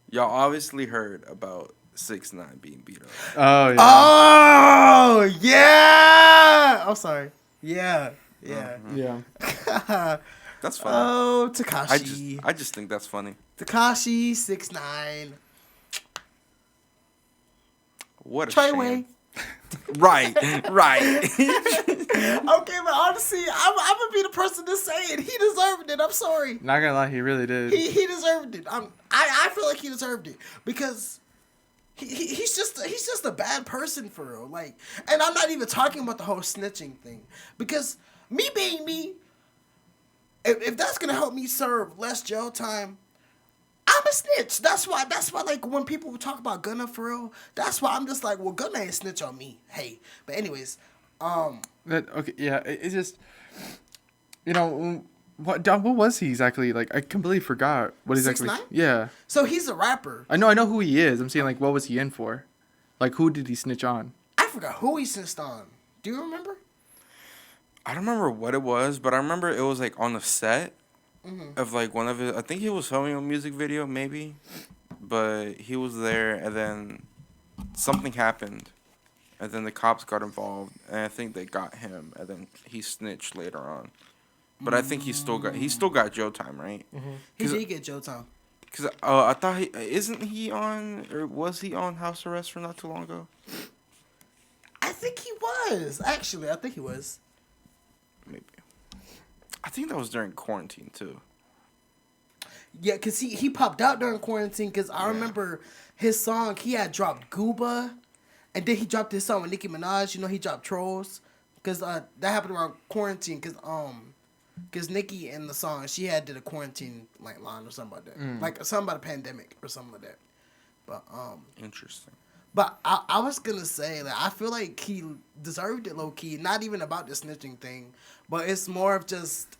Y'all obviously heard about 6ix9ine being beat up. Oh yeah. Oh yeah. I'm sorry. Yeah. Yeah. Yeah. That's funny. Oh, I Takashi. just think that's funny. Takashi 6ix9ine. What a Treyway. shame. Right. Okay, but honestly, I'm gonna be the person to say it. He deserved it. I'm sorry. Not gonna lie, he really did. He deserved it. I feel like he deserved it because he's just a bad person for real. Like, and I'm not even talking about the whole snitching thing because me being me, if that's gonna help me serve less jail time, I'm a snitch. That's why like when people talk about Gunna for real, that's why I'm just like, well, Gunna ain't snitch on me. Hey, but anyways, Okay, yeah, it's just, what was he exactly? Like, I completely forgot what exactly. 6ix9ine? Yeah, so he's a rapper. I know who he is. I'm saying, like, what was he in for? Like, who did he snitch on? I forgot who he snitched on. Do you remember? I don't remember what it was, but I remember it was like on the set of like one of his. I think he was filming a music video, maybe, but he was there, and then something happened, and then the cops got involved, and I think they got him, and then he snitched later on. But I think he still got jail time, right? He did get jail time. Cause I thought isn't he on, or was he on house arrest for not too long ago? I think he was. Actually, I think he was. Maybe. I think that was during quarantine too. Yeah, because he popped out during quarantine because I remember his song, he had dropped Gooba, and then he dropped his song with Nicki Minaj. You know, he dropped Trolls because that happened around quarantine because Nicki in the song, she had did a quarantine like line or something like that. Like something about a pandemic or something like that. But Interesting. But I was gonna say that I feel like he deserved it low key. Not even about the snitching thing, but it's more of just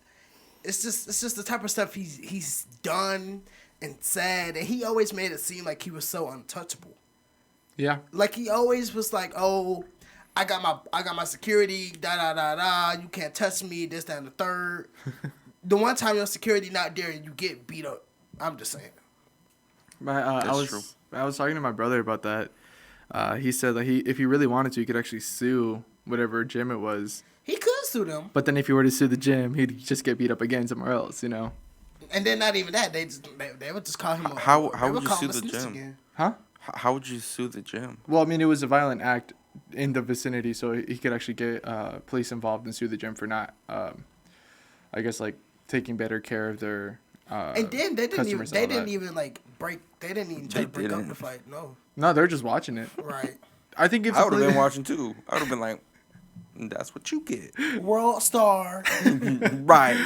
it's just the type of stuff he's done and said, and he always made it seem like he was so untouchable. Yeah. Like he always was like, oh, I got my security, you can't touch me, this, that, and the third. The one time your security not there and you get beat up. I'm just saying. I was talking to my brother about that. He said that if he really wanted to, he could actually sue whatever gym it was. He could sue them. But then if he were to sue the gym, he'd just get beat up again somewhere else, you know? And then not even that, they would just call him. How would you sue the gym? Again. Huh? How would you sue the gym? Well, I mean, it was a violent act in the vicinity, so he could actually get police involved and sue the gym for not, I guess, like, taking better care of their and then they didn't even try to break up didn't. the fight. No, they're just watching it. Right. I think if I would have been watching too. I would have been like, that's what you get. World star. Right.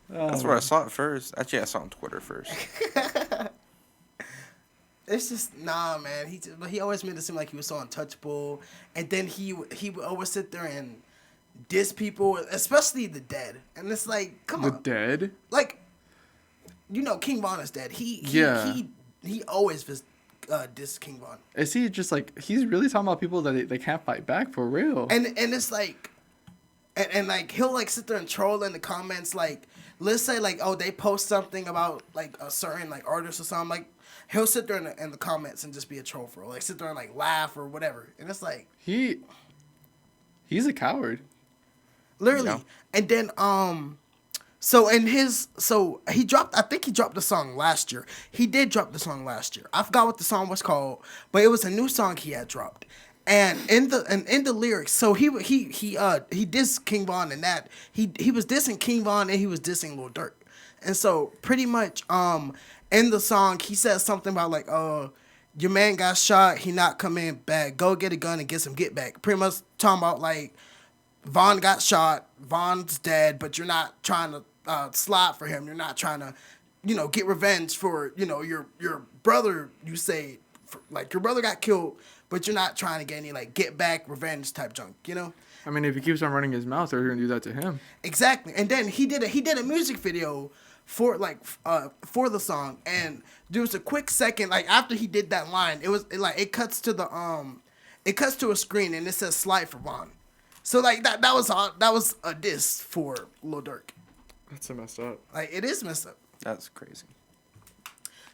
That's where I saw it first. Actually, I saw it on Twitter first. It's just man. He always made it seem like he was so untouchable, and then he would always sit there and diss people, especially the dead. And it's like, come on, the dead. like, King Von is dead. He always was diss King Von. Is he just like he's really talking about people that they can't fight back for real? And it's like, and like he'll like sit there and troll in the comments. Like, let's say like, oh, they post something about like a certain like artist or something. Like, he'll sit there in the comments and just be a troll for like sit there and like laugh or whatever. And it's like he's a coward. Literally. Yeah. And then so he dropped, I think he dropped the song last year. He did drop the song last year. I forgot what the song was called, but it was a new song he had dropped. And in the lyrics, so he dissed King Von, and that he was dissing King Von and he was dissing Lil Durk. And so pretty much in the song he says something about like your man got shot, he not coming back. Go get a gun and get some get back. Pretty much talking about like Von got shot, Von's dead, but you're not trying to slide for him. You're not trying to, get revenge for, your brother, you say, like, your brother got killed, but you're not trying to get any, like, get back revenge type junk, I mean, if he keeps on running his mouth, they're going to do that to him. Exactly. And then he did a music video for the song, and there was a quick second, like, after he did that line, it cuts to a screen, and it says slide for Von. So like that was a diss for Lil Durk. That's so messed up. Like it is messed up. That's crazy.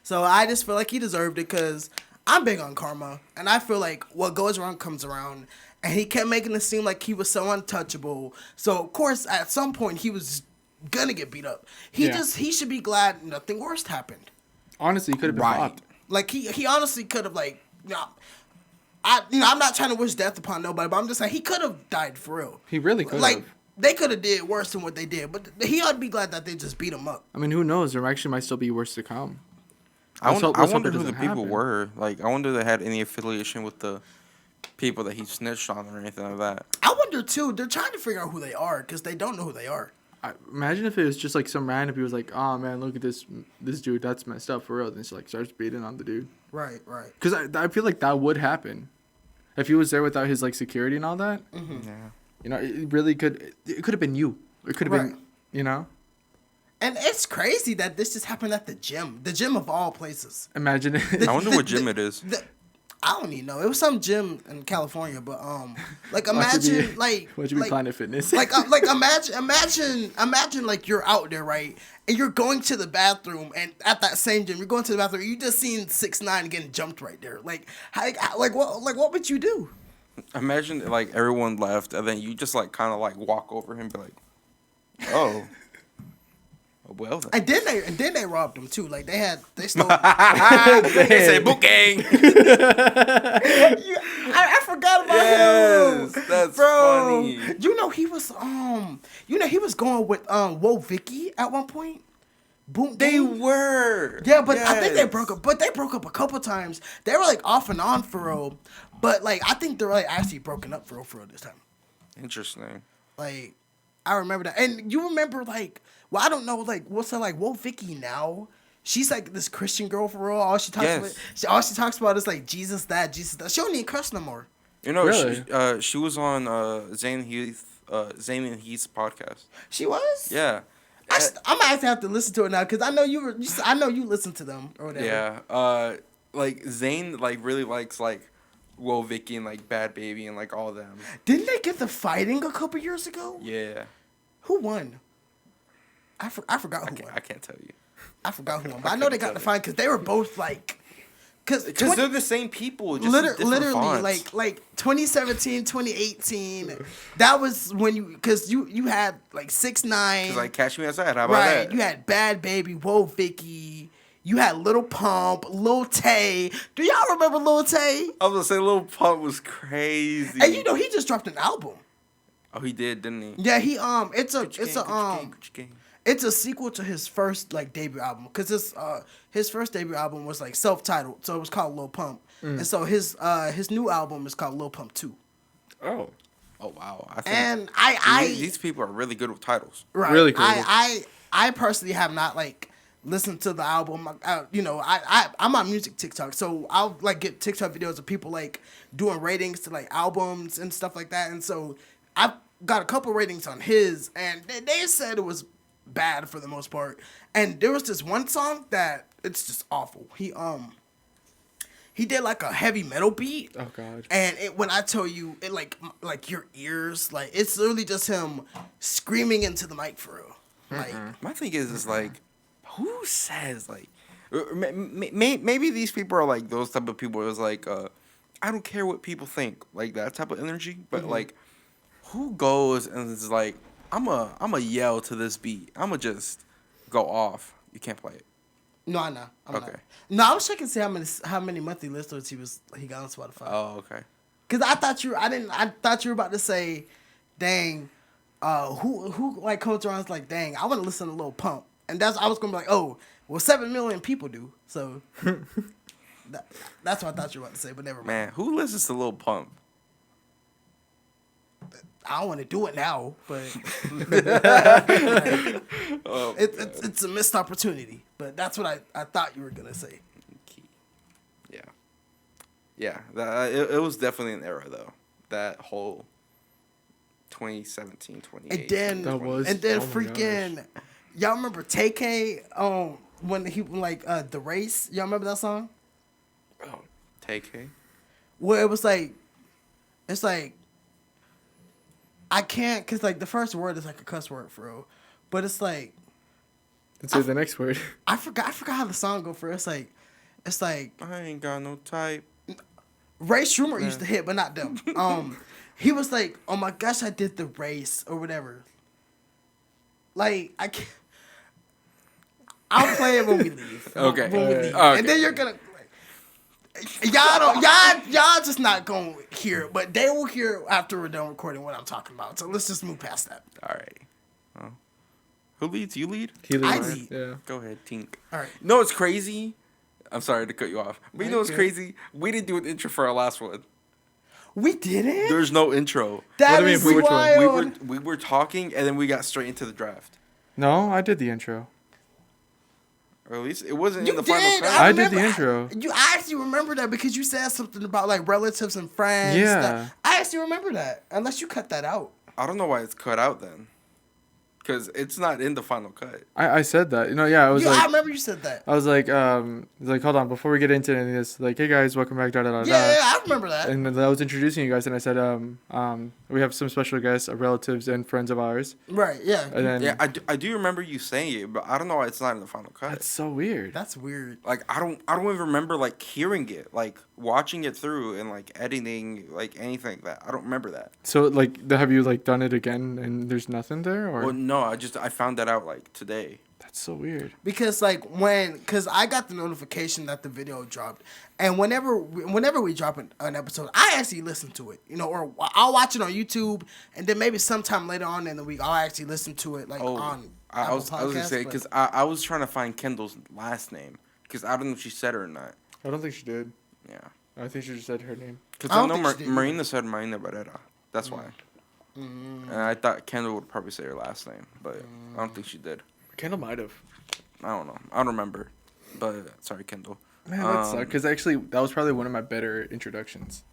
So I just feel like he deserved it because I'm big on karma, and I feel like what goes around comes around. And he kept making it seem like he was so untouchable. So of course, at some point, he was gonna get beat up. He should be glad nothing worse happened. Honestly, he could have been popped. Like he honestly could have like, I'm not trying to wish death upon nobody, but I'm just saying he could have died for real. He really could have. Like they could have did worse than what they did, but he ought to be glad that they just beat him up. I mean, who knows? There actually might still be worse to come. I wonder who the people were. Like, I wonder if they had any affiliation with the people that he snitched on or anything like that. I wonder too. They're trying to figure out who they are because they don't know who they are. Imagine if it was just like some random people was like, oh man, look at this dude, that's messed up for real. And she like starts beating on the dude. Right. Because I feel like that would happen if he was there without his like security and all that. Mm-hmm. Yeah. You know, it really could. It could have been you. It could have been, you know. And it's crazy that this just happened at the gym of all places. Imagine. I wonder what gym it is. I don't even know. It was some gym in California, but like imagine Watch you be Planet Fitness. like imagine like you're out there, right, and you're going to the bathroom, and at that same gym, you're going to the bathroom, you just seen 6ix9ine getting jumped right there. Like what would you do? Imagine like everyone left, and then you just like kind of like walk over him and be like, "Oh, well then." And then they robbed him too. Like they stole. They say book gang. I forgot about him. That's Bro, funny. he was going with Whoa Vicky at one point. Boom. They were. Yeah, but I think they broke up. But they broke up a couple times. They were like off and on for real. But like I think they're like actually broken up for real this time. Interesting. Like I remember that. And you remember like, well, I don't know, like what's her like Whoa Vicky now? She's like this Christian girl for real. All she talks about is like Jesus that. She don't even cuss no more. You know, really? she was on Zayn and Heath's podcast. She was? Yeah. I might have to listen to it now because I know I know you listen to them or whatever. Yeah. Like Zayn like really likes like Whoa Vicky and like Bad Baby and like all of them. Didn't they get the fighting a couple years ago? Yeah. Who won? I forgot who won. I can't tell you. I forgot who won, but I know they got the fight because they were both like, because they're the same people, just literally fonts. like 2017, 2018. That was when you had like 6ix9ine. Like Catch Me Outside. How about that? You had Bad Baby, Whoa Vicky. You had Lil Pump, Lil Tay. Do y'all remember Lil Tay? I was gonna say Lil Pump was crazy. And he just dropped an album. Oh, he did, didn't he? Yeah, it's a sequel to his first like debut album because his first debut album was like self-titled, so it was called Lil Pump, and so his new album is called Lil Pump 2. Oh wow! These people are really good with titles. Right. Really cool. I personally have not like listened to the album. I'm on music TikTok, so I'll like get TikTok videos of people like doing ratings to like albums and stuff like that, and so I've got a couple ratings on his, and they said it was bad for the most part. And there was this one song that it's just awful. He did like a heavy metal beat. Oh god. And when I tell you it like your ears, like it's literally just him screaming into the mic for real. Like my thing is like, who says like, maybe these people are like those type of people. It was like, I don't care what people think, like that type of energy. But like, who goes and is like, I'm a yell to this beat. I'm gonna just go off. You can't play it. No, I know. Okay. Not. No, I was checking to see how many monthly listeners he got on Spotify. Oh, okay. Cause I thought you were about to say, dang, who like comes around is like, dang, I want to listen to Lil Pump, and I was gonna be like, oh, well, 7 million people do, so that's what I thought you were about to say, but never mind. Man, who listens to Lil Pump? I don't want to do it now, but it's a missed opportunity. But that's what I thought you were gonna say. Yeah. It was definitely an era though. That whole 2017, 2018. And then freaking, y'all remember TK? When he like The Race. Y'all remember that song? Oh, TK. Well, it's like. I can't, cause like the first word is like a cuss word for real, but it's like. Let's say the next word. I forgot how the song go for. It's like It's like I ain't got no type. Ray Schumer used to hit, but not them. He was like, "Oh my gosh, I did the race or whatever." Like I can't. I'll play it when we leave. Okay. When we leave, Okay. and then you're gonna. Y'all just not gonna hear it, but they will hear it after we're done recording what I'm talking about. So let's just move past that. Alrighty. Well, who leads? You lead? He I leads. lead. Yeah. Go ahead, Tink. All right. No, it's crazy. I'm sorry to cut you off. But you know what's Okay. crazy? We didn't do an intro for our last one. We didn't. There's no intro. That What do you is mean, which one? wild. We were talking and then we got straight into the draft. No, I did the intro. Or at least it wasn't You in the did. final cut. I did the remember- intro. I actually remember that because you said something about like relatives and friends. Yeah. that- I actually remember that. Unless you cut that out. I don't know why it's cut out then. Because it's not in the final cut. I said that. I was I like, remember you said that. I was like, hold on, before we get into any of this, like, hey guys, welcome back, da da da da. Yeah, I remember that. And then I was introducing you guys, and I said, we have some special guests, relatives and friends of ours. Right, yeah. And then Yeah, I do remember you saying it, but I don't know why it's not in the final cut. that's so weird. That's weird. Like I don't even remember like hearing it, like watching it through and like editing, like anything like that. I don't remember that. So like, have you like done it again, and there's nothing there, or Well, no, I found that out like today. that's so weird. Because like because I got the notification that the video dropped, and whenever we drop an episode, I actually listen to it, or I'll watch it on YouTube, and then maybe sometime later on in the week I'll actually listen to it like on I Apple was gonna say Podcasts, but- because I was trying to find Kendall's last name because I don't know if she said it or not. I don't think she did. Yeah, I think she just said her name. because I I don't know think she did Marina said Marina Barrera. That's why. And I thought Kendall would probably say her last name, but I don't think she did. Kendall might have. I don't know. I don't remember. But sorry, Kendall. Man, that sucked. Because actually, that was probably one of my better introductions.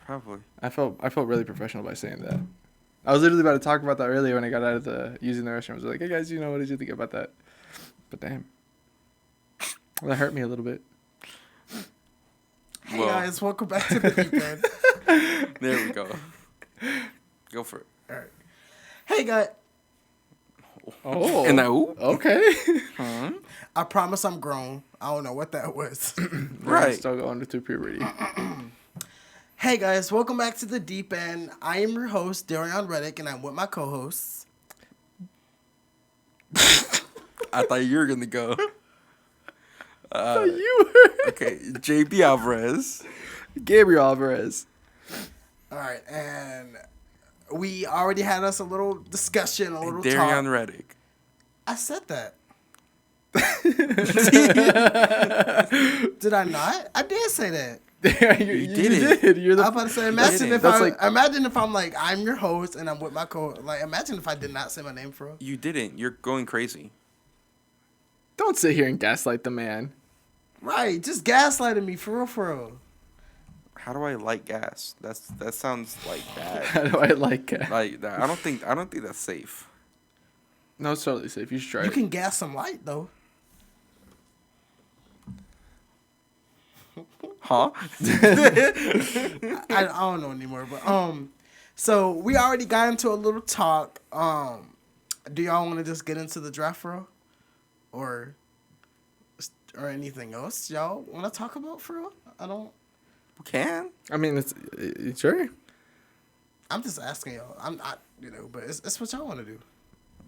Probably. I felt really professional by saying that. I was literally about to talk about that earlier when I got out of using the restroom. I was like, hey guys, what did you think about that? But damn. That hurt me a little bit. Hey Well. guys, welcome back to the deep end. There we go. Go for it. All right. Hey guys, Oh. And now, Okay. I promise I'm grown. I don't know what that was. right. Still going through puberty. Hey guys, welcome back to the deep end. I am your host, Daryon Reddick, and I'm with my co-hosts. I thought you were gonna go. You were. Okay, JB Alvarez. Gabriel Alvarez. All right, and we already had us a little discussion, a little Daryon talk. Reddick. I said that. Did I not? I did say that. you did it. You're the. I'm about to say, imagine didn't. if imagine if I'm like, I'm your host and I'm with my like, imagine if I did not say my name for real. You didn't. You're going crazy. Don't sit here and gaslight the man. Right, just gaslighting me for real. How do I light gas? That sounds like How bad. do I like it? Like that. I don't think that's safe. No, it's totally safe. You should try You it. can gas some light though. Huh? I don't know anymore, but so we already got into a little talk. Do y'all want to just get into the draft, for real? or anything else y'all want to talk about, for real? I don't. We can. I mean, it's sure. I'm just asking y'all. I'm not, but it's what y'all want to do.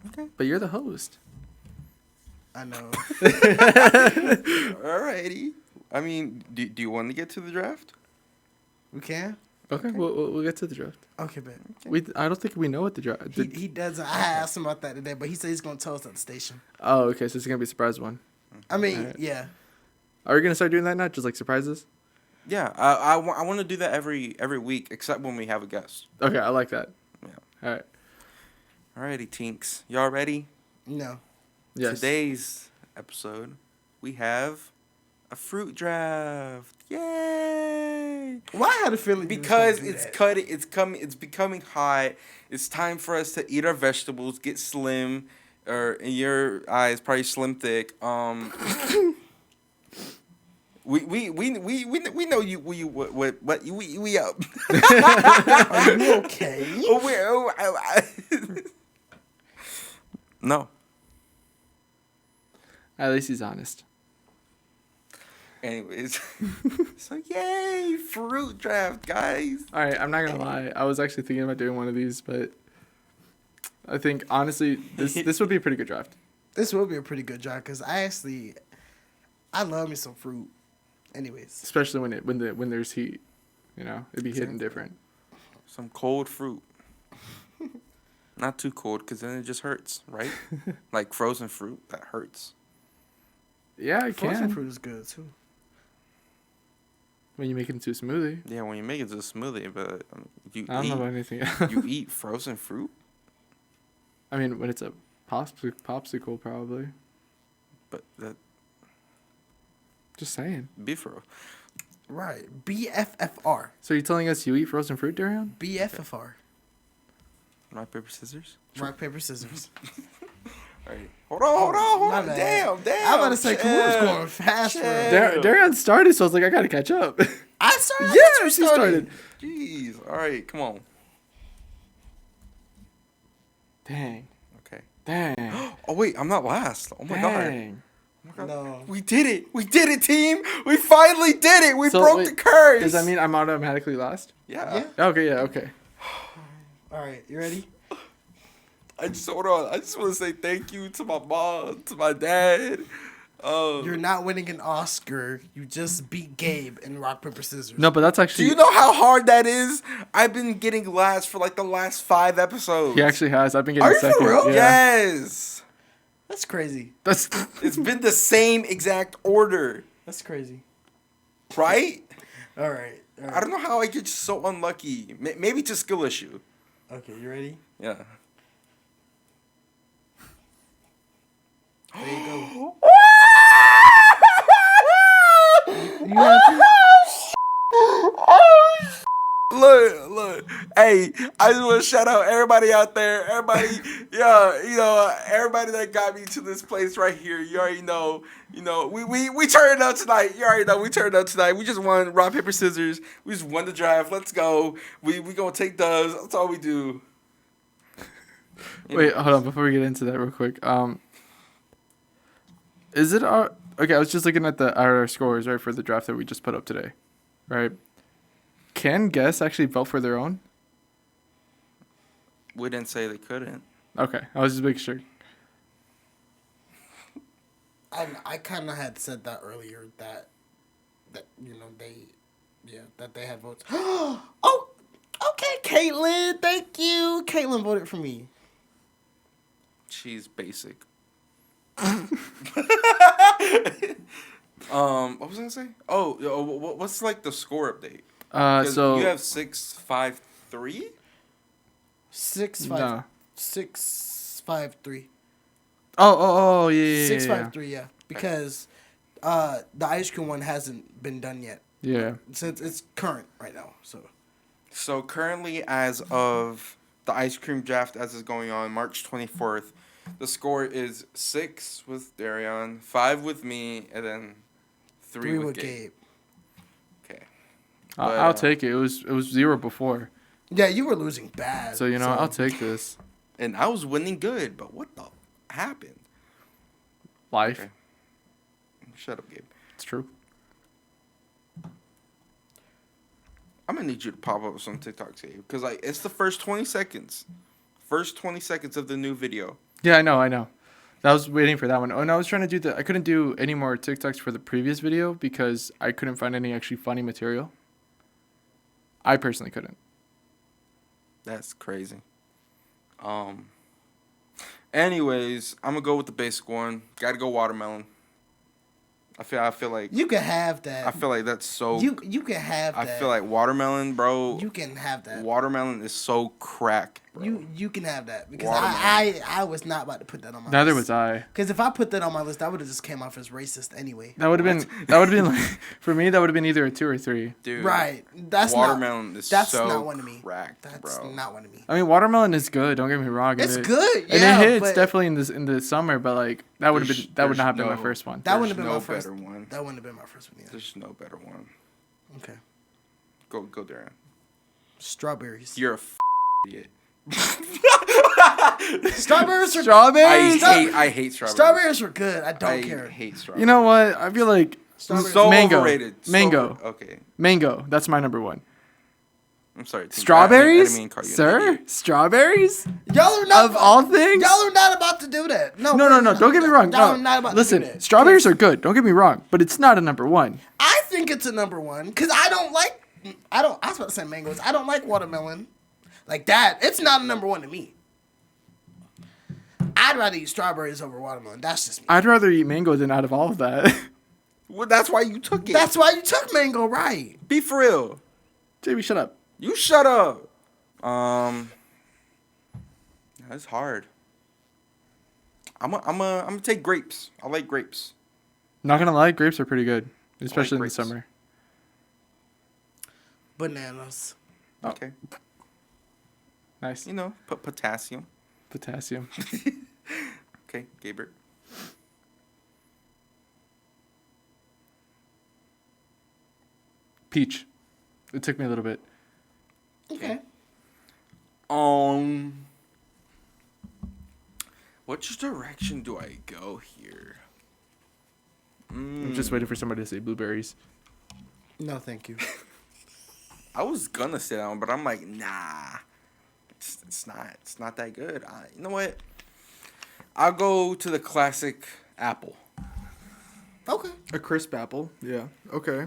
Okay. But you're the host. I know. Alrighty. I mean, do you want to get to the draft? We can. Okay, we'll get to the draft. Okay, bet. I don't think we know what the draft. He doesn't. I asked him about that today, but he said he's gonna tell us at the station. Oh, okay. So it's gonna be a surprise one. I mean, Alright. yeah. Are we gonna start doing that now? Just like surprises? Yeah. I want to do that every week, except when we have a guest. Okay, I like that. Yeah. All right. Alrighty, Tinks. Y'all ready? No. Yes. Today's episode, we have a fruit draft. Yay! Why I had a feeling you was Because gonna do it's that. cutting. It's becoming hot. It's time for us to eat our vegetables, get slim, or in your eyes, probably slim thick. We know you what we up. Are you okay? No. At least he's honest. Anyways, so yay, fruit draft, guys. All right, I'm not gonna lie. I was actually thinking about doing one of these, but I think honestly, this would be a pretty good draft. This will be a pretty good draft because I love me some fruit. Anyways, Especially when there's heat, you know, it'd be hitting different. Some cold fruit. Not too cold, because then it just hurts, right? Like frozen fruit, that hurts. Yeah, it frozen can. fruit is good too. When you make it into a smoothie. Yeah, when you make it to a smoothie, but I don't know about anything. you eat frozen fruit? I mean, when it's a popsicle, probably. But that Just saying. beef roll. Right, BFFR. So you're telling us you eat frozen fruit, Darion? BFFR. Rock, paper, scissors? Rock, paper, scissors. All right. Hold on. My bad. Damn. I'm about to say, we was going fast. Chill. Darion started, so I was like, I gotta catch up. I started. Yeah, she started. Jeez. All right, come on. Dang. Okay. Dang. Oh, wait, I'm not last. Oh, my God. Dang. Oh my God. No. We did it. We did it, team. We finally did it. We So, broke wait, the curse. Does that mean I'm automatically last? Yeah. Okay, yeah, okay. All right, you ready? Hold on. I just want to say thank you to my mom, to my dad. You're not winning an Oscar. You just beat Gabe in rock, paper, scissors. No, but that's Do actually... you know how hard that is? I've been getting last for like the last 5 episodes. He actually has. I've been getting Are you second. for real? Yeah. Yes. That's crazy. That's... It's been the same exact order, That's crazy. right? All right. I don't know how I get so unlucky. Maybe it's a skill issue. Okay, you ready? Yeah. There you go. Look. Hey, I just want to shout out everybody out there. Everybody, everybody that got me to this place right here. You already know. We turned up tonight. You already know we turned up tonight. We just won rock, paper, scissors. We just won the draft. Let's go. We gonna take dubs. That's all we do. Wait, hold on. Before we get into that real quick. Is it our... Okay, I was just looking at our scores, right, for the draft that we just put up today, right? Can guests actually vote for their own? We didn't say they couldn't. Okay, I was just making sure. I kind of had said that earlier that that they had votes. Oh, okay, Caitlin, thank you. Caitlin voted for me. She's basic. What was I gonna say? Oh, what's like the score update? So you have 6-5-3. 6-5-3. Oh, yeah. 6-5-3, yeah. Because the ice cream one hasn't been done yet. Yeah. So it's current right now. So currently, as of the ice cream draft, as is going on March 24th, the score is 6 with Daryon, 5 with me, and then 3 with Gabe. Okay. I'll take it. It was 0 before. Yeah, you were losing bad. So, I'll take this. And I was winning good, but what the happened? Life. Okay. Shut up, Gabe. It's true. I'm gonna need you to pop up some TikToks, Gabe, because it's the first 20 seconds. First 20 seconds of the new video. Yeah, I know. I was waiting for that one. Oh, and I was trying to I couldn't do any more TikToks for the previous video because I couldn't find any actually funny material. I personally couldn't. That's crazy. Anyways, I'm gonna go with the basic one. Gotta go watermelon. I feel like you can have that. I feel like that's so. You can have that. I feel like watermelon, bro. You can have that. Watermelon is so crack, bro. You can have that because I was not about to put that on my list. Neither was I. Because if I put that on my list, that would have just came off as racist anyway. That would have been like, for me, that would have been either a 2 or 3. Dude, right. That's watermelon is so not one of me. Cracked, that's bro. not one of me. I mean, watermelon is good. Don't get me wrong. It's good. Yeah, and it hits but definitely in the summer, but like that would not have been my first one. That wouldn't have been no my first better one. That wouldn't have been my first one. Yeah. There's no better one. Okay. Go, Darren. Strawberries. You're a idiot. Strawberries. I hate strawberries. Strawberries were good. I don't care. I hate strawberries. You know what? I feel like Strawberries. So Mango. overrated. Mango. Okay. Mango. That's my number one. I'm sorry. Tinker. I Strawberries, didn't mean to call you an sir. idiot. Strawberries. Y'all are not Of all things. Y'all are not about to do that. No, No. Don't get me wrong. Y'all No. are not about Listen, to do that. strawberries are good. Don't get me wrong, but it's not a number one. I think it's a number one because I don't like. I was about to say mangoes. I don't like watermelon. Like that. It's not a number one to me. I'd rather eat strawberries over watermelon. That's just me. I'd rather eat mango than out of all of that. Well, that's why you took it. That's why you took mango, right? Be for real. JB, shut up. You shut up. That's hard. I'm gonna take grapes. I like grapes. Not gonna lie, grapes are pretty good, especially in the grapes. summer. Bananas. Okay. Nice. You know, put potassium. Potassium. Okay, Gabriel. Peach. It took me a little bit. Okay. Which direction do I go here? I'm just waiting for somebody to say blueberries. No, thank you. I was gonna sit down, but I'm like, nah. It's not that good. You know what? I'll go to the classic apple. Okay. A crisp apple. Yeah. Okay.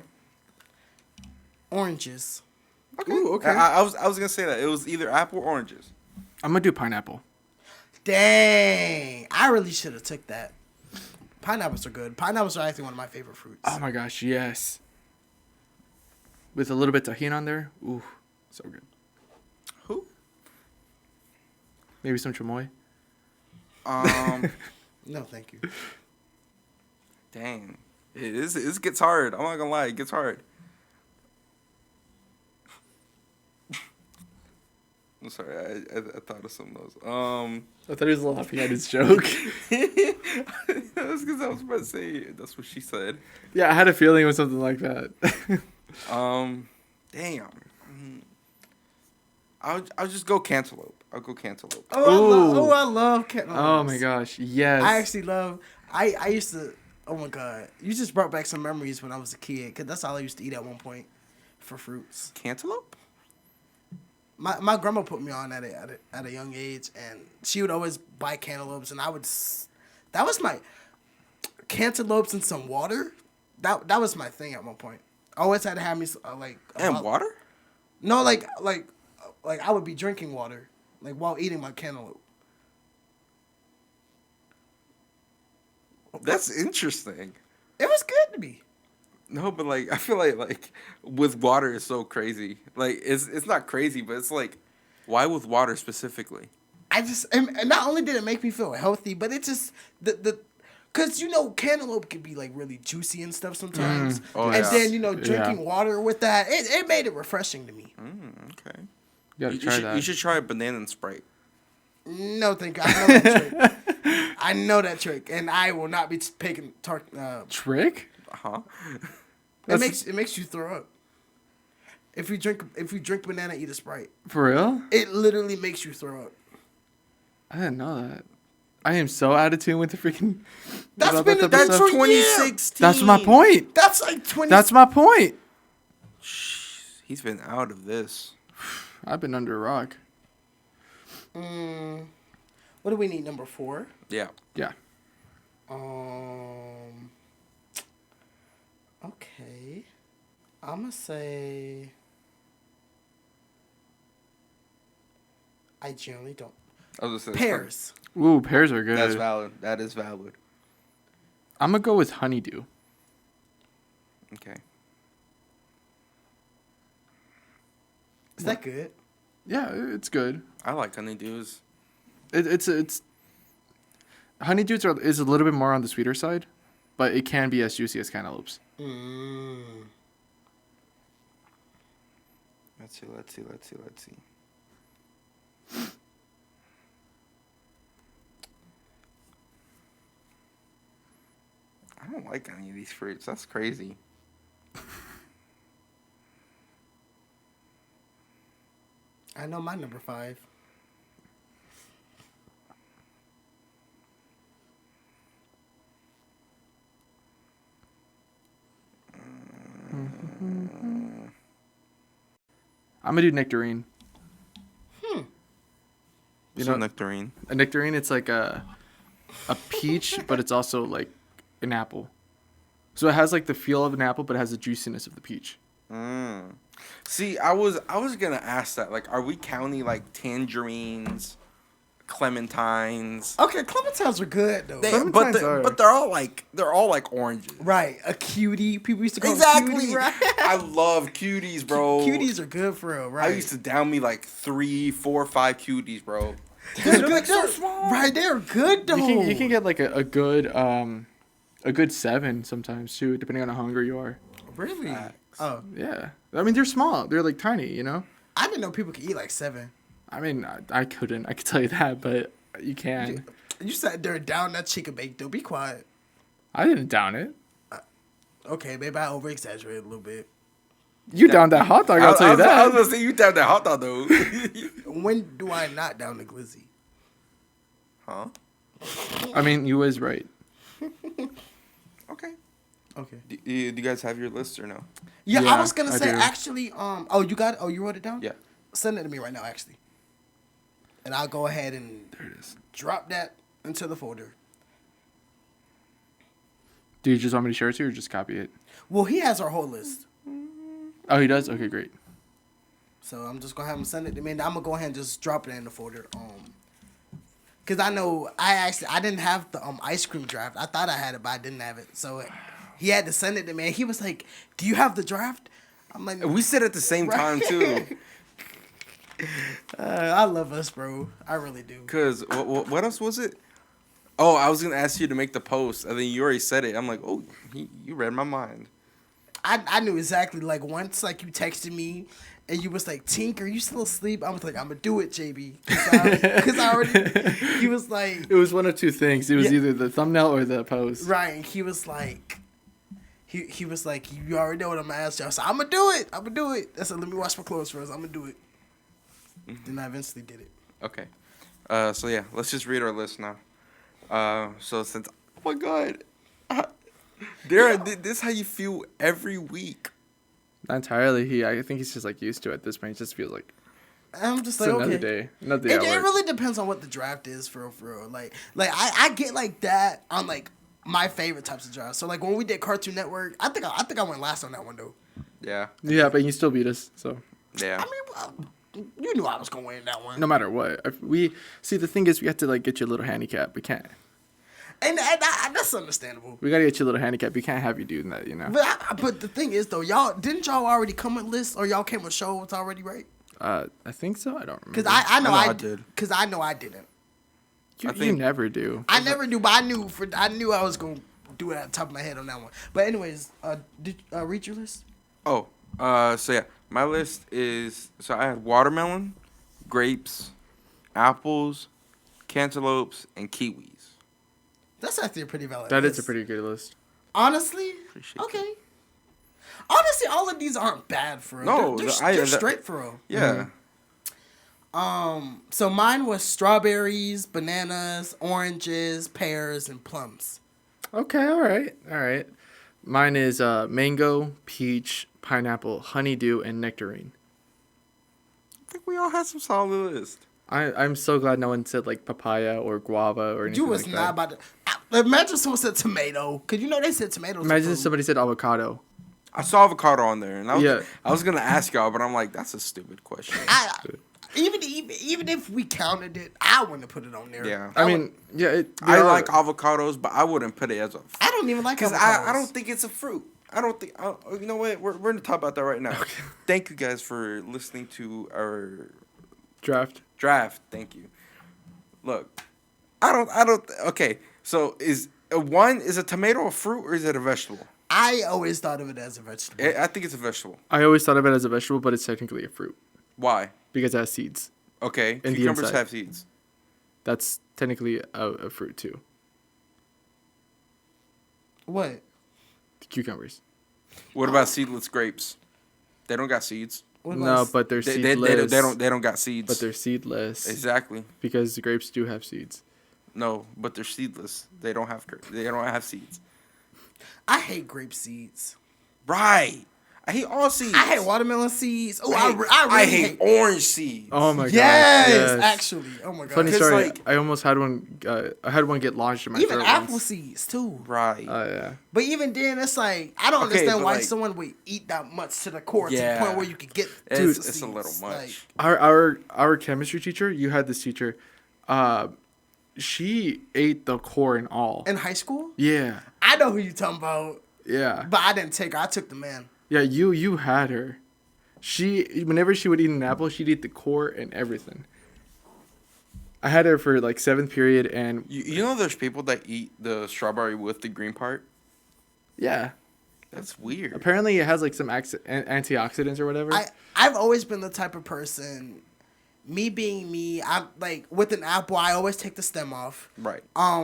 Oranges. Okay. Ooh, okay. I was gonna say that it was either apple or oranges. I'm gonna do pineapple. Dang. I really should have took that. Pineapples are good. Pineapples are actually one of my favorite fruits. Oh my gosh, yes. With a little bit of tahini on there. Ooh, so good. Who? Maybe some chamoy. No, thank you. Dang. It gets hard. I'm not gonna lie, it gets hard. I'm sorry, I thought of something else. I thought he was laughing at his joke. That's because I was about to say that's what she said. Yeah, I had a feeling it was something like that. Damn. I'll just go cantaloupe. I'll go cantaloupe. I love cantaloupes. Oh my gosh, yes. I actually love. I used to. Oh my god, you just brought back some memories when I was a kid. Cause that's all I used to eat at one point, for fruits. Cantaloupe? My grandma put me on at a young age, and she would always buy cantaloupes, and I would. That was my cantaloupes and some water. That was my thing at one point. I always had to have me Water? No, like I would be drinking water, like while eating my cantaloupe. That's interesting. It was good to me. No, but like I feel like with water is so crazy. Like it's not crazy, but it's like why with water specifically? And not only did it make me feel healthy, but it just cause cantaloupe can be like really juicy and stuff sometimes. Oh, and yeah. then drinking water with that, it made it refreshing to me. Okay. You gotta try that. You should try banana and Sprite. No, thank you. I know that trick. I know that trick, and I will not be taking Trick? Uh-huh. It makes you throw up. If you drink banana, eat a Sprite. For real? It literally makes you throw up. I didn't know that. I am so out of tune with the freaking. That's about been that the type of stuff. 2016. That's my point. That's like 20. That's my point. He's been out of this. I've been under a rock. What do we need? Number 4. Yeah. Yeah. Okay. I'm gonna say. I generally don't. I was gonna say Pears. Ooh, pears are good. That's valid. That is valid. I'm gonna go with honeydew. Okay. Is that good? Yeah, it's good. I like honeydews. It's honeydews is a little bit more on the sweeter side, but it can be as juicy as cantaloupes. Let's see. I don't like any of these fruits. That's crazy. I know my number 5. I'm gonna do nectarine. You So know, nectarine. a nectarine, it's like a peach, but it's also like an apple. So it has like the feel of an apple, but it has the juiciness of the peach. See, I was gonna ask that. Like, are we counting like tangerines, clementines? Okay, clementines are good though. Clementines are. But they're all like oranges. Right, a cutie. People used to call Exactly. them cutie, right? I love cuties, bro. Cuties are good for real, right? I used to down me like 3, 4, 5 cuties, bro. They're like so small. Right, they're good though. You can get like a good 7 sometimes too, depending on how hungry you are. Really? Facts. Oh, Yeah, I mean they're small. They're like tiny, you know. I didn't know people could eat like 7. I mean I couldn't. I could tell you that, but you can. You sat there down that chicken bake though. Be quiet. I didn't down it. Okay, maybe I over exaggerated a little bit. You downed that hot dog. I'll tell you that. I was gonna say you down that hot dog though. When do I not down the glizzy? Huh? I mean, you was right. Okay. Okay. Do you guys have your list or no? Yeah, Yeah, I was gonna I say do. actually. Oh, you got. Oh, you wrote it down. Yeah. Send it to me right now, actually. And I'll go ahead and There it is. drop that into the folder. Do you just want me to share it to you or just copy it? Well, he has our whole list, Oh, he does? Okay, great. so I'm just gonna have him send it to me, and I'm gonna go ahead and just drop it in the folder. Cause I know I didn't have the ice cream draft. I thought I had it, but I didn't have it. So he had to send it to me. And he was like, "Do you have the draft?" I'm like, We said at the same time too. I love us, bro. I really do. Cause what else was it? Oh, I was gonna ask you to make the post, and then you already said it. I'm like, oh, you read my mind. I knew exactly. Like once, like you texted me, and you was like, "Tink, are you still asleep?" I was like, "I'm gonna do it, JB," because I already. He was like, It was one of two things. It was either the thumbnail or the post. right. He was like, he was like, "You already know what I'm gonna ask you." I said, "I'm gonna do it. I'm gonna do it." I said, "Let me wash my clothes first. I'm gonna do it." Then I eventually did it. Okay. So yeah, let's just read our list now. So since oh my god, Darren, this is how you feel every week. Not entirely. I think he's just like used to it at this point. It just feels like I'm just it's like, another okay. day. Another It day at work. really depends on what the draft is for real. Like I get like that on like my favorite types of drafts. So like when we did Cartoon Network, I think I went last on that one though. Yeah. Yeah, but you still beat us. So Yeah. I mean, well, you knew I was gonna win that one. no matter what, the thing is, we have to like get you a little handicap. We can't. And that's understandable. We gotta get you a little handicap. We can't have you doing that, you know. But the thing is though, didn't y'all already come with lists or y'all came with shows already, right? I think so. I don't remember. Because I know I I did. Because I know I didn't. You, I you think- never do. I never do, but I knew I was gonna do it at the top of my head on that one. But anyways, did read your list? Oh. So yeah, my list is I had watermelon, grapes, apples, cantaloupes, and kiwis. That's actually a pretty valid. That list. is a pretty good list. Honestly, Appreciate okay. Honestly, all of these aren't bad for real. No, they're straight for real. Yeah. So mine was strawberries, bananas, oranges, pears, and plums. Okay, all right. Mine is mango, peach, pineapple, honeydew, and nectarine. I think we all had some solid list. I'm so glad no one said like papaya or guava or anything You was like not that. about to. Imagine someone said tomato, cause you know they said tomatoes. Imagine are if fruit. somebody said avocado. I saw avocado on there, and Yeah. I was gonna ask y'all, but I'm like, that's a stupid question. Even if we counted it, I wouldn't have put it on there. Yeah. I mean, yeah. I like avocados, but I wouldn't put it as a I don't even like because avocados. I don't think it's a fruit. I don't think. You know what? We're gonna talk about that right now. Thank you guys for listening to our draft. Thank you. Look, I don't. Okay, so is a tomato a fruit or is it a vegetable? I always thought of it as a vegetable. I think it's a vegetable. I always thought of it as a vegetable, but it's technically a fruit Why? because it has seeds. Okay, And the cucumbers inside. have seeds. That's technically a fruit too. What? Cucumbers. What about seedless grapes? They don't got seeds. What No, about- but they're They seedless. don't got seeds. But they're seedless exactly. because the grapes do have seeds. No, but they're seedless. They don't have seeds. I hate grape seeds. Right. I hate all seeds. I hate watermelon seeds. Oh, I hate orange seeds. Oh my god. Yes, actually. Oh my god. Funny story. like- I almost had one. I had one get lodged in my Even throat apple once. seeds too. Right. Oh yeah. But even then, it's like I don't Okay, understand but why like- someone would eat that much to the core to the Yeah. point where you could get. It's seeds. a little much. Like, Our chemistry teacher. You had this teacher. She ate the core and all. in high school, Yeah. I know who you talking about, Yeah. but I didn't take her. I took the man. Yeah. You had her. Whenever she would eat an apple, she'd eat the core and everything. I had her for like 7th period, and You know, there's people that eat the strawberry with the green part. yeah. That's weird. Apparently, it has like some antioxidants or whatever. I've always been the type of person. Me being me, I'm like with an apple. I always take the stem off. Right.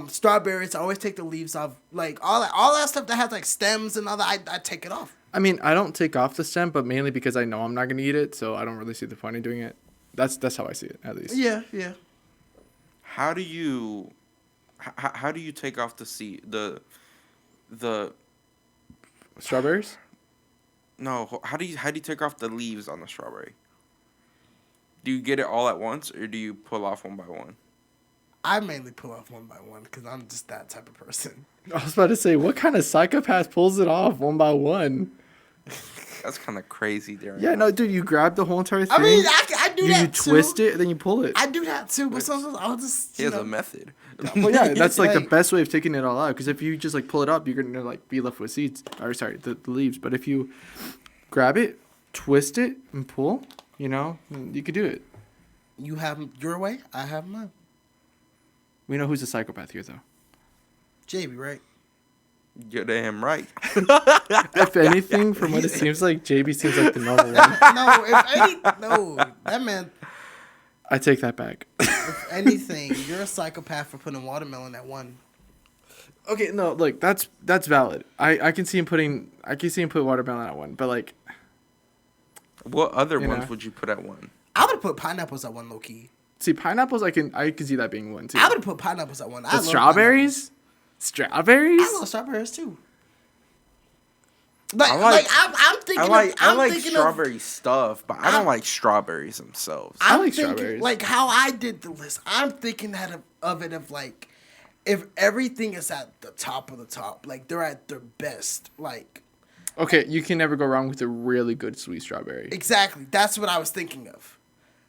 Strawberries, I always take the leaves off. Like all that stuff that has like stems and all that, I take it off. I mean, I don't take off the stem, but mainly because I know I'm not gonna eat it, so I don't really see the point in doing it. That's how I see it, at least. Yeah. How do you take off the seed the Strawberries? no, how do you take off the leaves on the strawberry? Do you get it all at once, or do you pull off one by one? I mainly pull off one by one because I'm just that type of person. I was about to say, what kind of psychopath pulls it off one by one? That's kind of crazy, Darren. Yeah, no, dude, you grab the whole entire thing. I mean, I do that you too. twist it, and then you pull it. I do that too, but sometimes I'll just. He has a method. Well, yeah, that's like the Like- best way of taking it all out. Because if you just like pull it up, you're gonna like be left with seeds. Or sorry, the leaves. But if you grab it, twist it, and pull, you could do it. You have your way, I have mine. We know who's a psychopath here, though. JB, right? You're damn right. If anything, from what it seems like, JB seems like the normal one. No, that man. I take that back. If anything, you're a psychopath for putting watermelon at one. Okay, no, like that's valid. I can see him put watermelon at one, but like What other You ones know. would you put at one? I would put pineapples at one, low key. see pineapples. I can see that being one too. I would put pineapples at one. I But love strawberries, strawberries. pineapples. I love strawberries too. Like, I'm thinking. I like thinking strawberry stuff, but I don't like strawberries themselves. I like thinking, strawberries. Like how I did the list. I'm thinking of it like, if everything is at the top of the top, like they're at their best, like. Okay, you can never go wrong with a really good sweet strawberry. Exactly. That's what I was thinking of.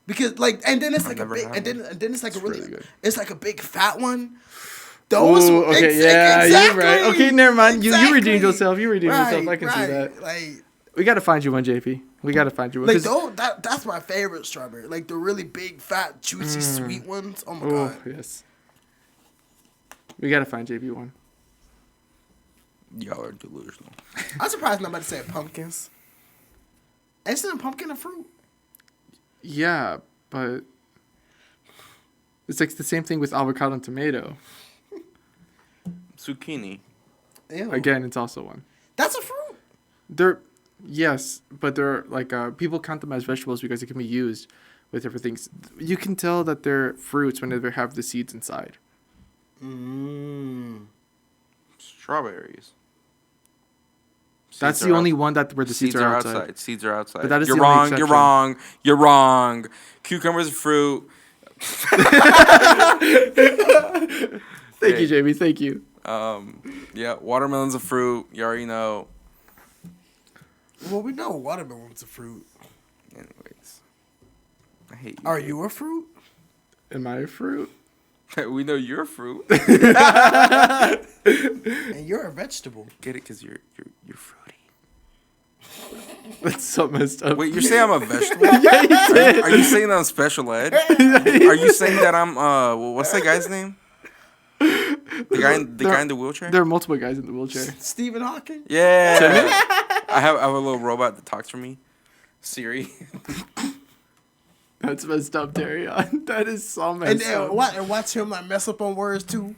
Because and then it's like a never big, had and then it's like a really really good. it's like a big fat one. Those. Ooh, okay, yeah, you're right. Okay, never mind. You Exactly. redeemed yourself. You redeemed Right, yourself. I can see right. that. Like We gotta find you one, JP. We gotta find you one. Like 'cause- that's my favorite strawberry. Like the really big, fat, juicy, sweet ones. Oh my Oh god. yes. We gotta find JP one. Y'all are delusional. I'm surprised nobody said pumpkins. Isn't a pumpkin a fruit? Yeah, but it's like the same thing with avocado and tomato. Zucchini. Ew. Again, it's also one. That's a fruit. They're yes, but they're like people count them as vegetables because it can be used with different things. You can tell that they're fruits whenever they have the seeds inside. Strawberries. That's Seeds the are only out- one where the seeds are outside. Seeds are outside. But that is you're the only wrong. You're exception. wrong. You're wrong. Cucumber's a fruit. Thank you, JB. Thank you. Yeah, watermelon's a fruit. You already know. Well, we know watermelon's a fruit. Anyways, I hate you. Are you a fruit? Am I a fruit? We know you're a fruit. And you're a vegetable. Get it? Because you're fruity. That's so messed up. Wait, you're saying I'm a vegetable? Yeah, you did. Are you saying I'm special ed? Are you saying that I'm what's that guy's name? The guy in the wheelchair? There are multiple guys in the wheelchair. Stephen Hawking? Yeah. I have a little robot that talks for me. Siri. That's messed up, Daryon. That is so And messed then up. watch him like mess up on words too.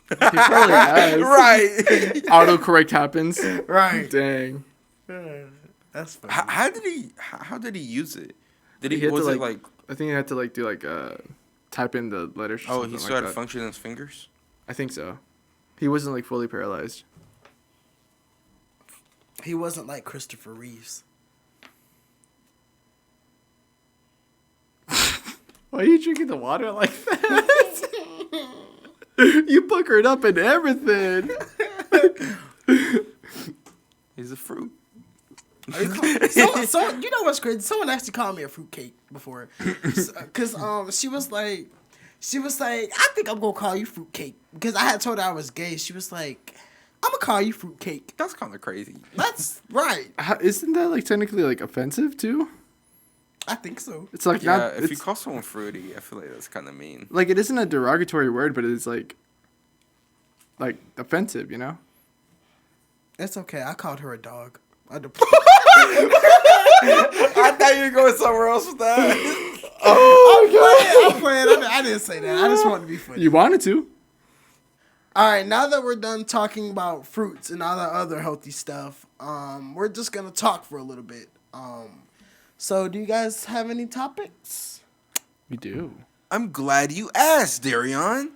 He probably has. Right. Autocorrect happens. Right. Dang. That's funny. How did he use it? Did He he had was to, it like I think he had to like do like type in the letters. Or oh something he like started that. functioning his fingers? I think so. He wasn't like fully paralyzed. He wasn't like Christopher Reeves. Why are you drinking the water like that? You puckered up and everything. He's a fruit. So you know what's crazy? Someone actually called me a fruitcake before, because she was like, I think I'm gonna call you fruitcake because I had told her I was gay. She was like, I'm gonna call you fruitcake. That's kind of crazy. That's right. Isn't that like technically like offensive too? I think so. It's like Yeah, not. if you It's call someone fruity, I feel like that's kind of mean. like it isn't a derogatory word, but it's like offensive, you know? It's okay. I called her a dog. I thought you were going somewhere else with that. I'm playing. I didn't say that. I just wanted to be funny. You wanted to. All right, now that we're done talking about fruits and all that other healthy stuff, we're just gonna talk for a little bit. So do you guys have any topics? We do. I'm glad you asked, Daryon.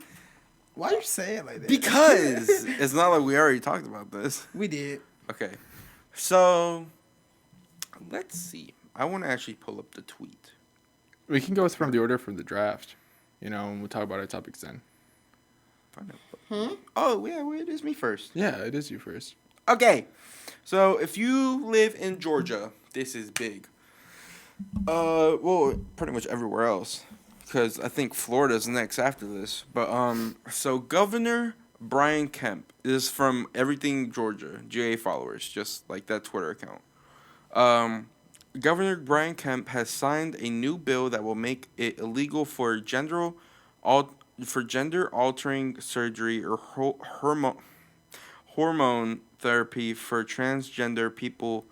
Why you say it like that? Because it's not like we already talked about this. we did. Okay. So, let's see. I want to actually pull up the tweet. We can go from the order from the draft, and we'll talk about our topics then. Oh, yeah, wait, it is me first. Yeah, it is you first. Okay. So, if you live in Georgia, this is big. Well, pretty much everywhere else. Because I think Florida's next after this. But, so Governor Brian Kemp is from Everything Georgia, GA followers, just like that Twitter account. Governor Brian Kemp has signed a new bill that will make it illegal for gender altering surgery or hormone therapy for transgender people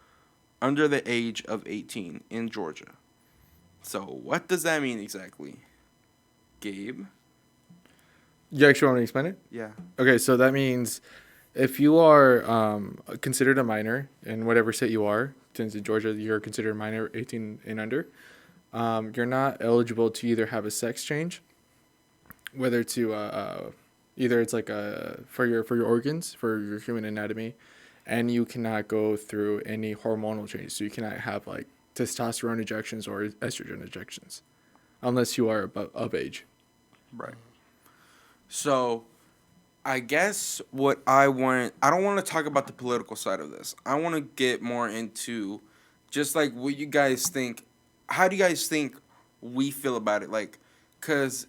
under the age of 18 in Georgia. So what does that mean exactly, Gabe? You actually want me to explain it? Yeah. Okay, so that means if you are considered a minor in whatever state you are, since in Georgia you're considered a minor 18 and under, you're not eligible to either have a sex change, whether to either it's like for your organs, for your human anatomy, and you cannot go through any hormonal changes. So you cannot have like testosterone injections or estrogen injections unless you are of age. Right. So, I guess what I don't want to talk about the political side of this. I want to get more into just like what you guys think. How do you guys think we feel about it? Like, because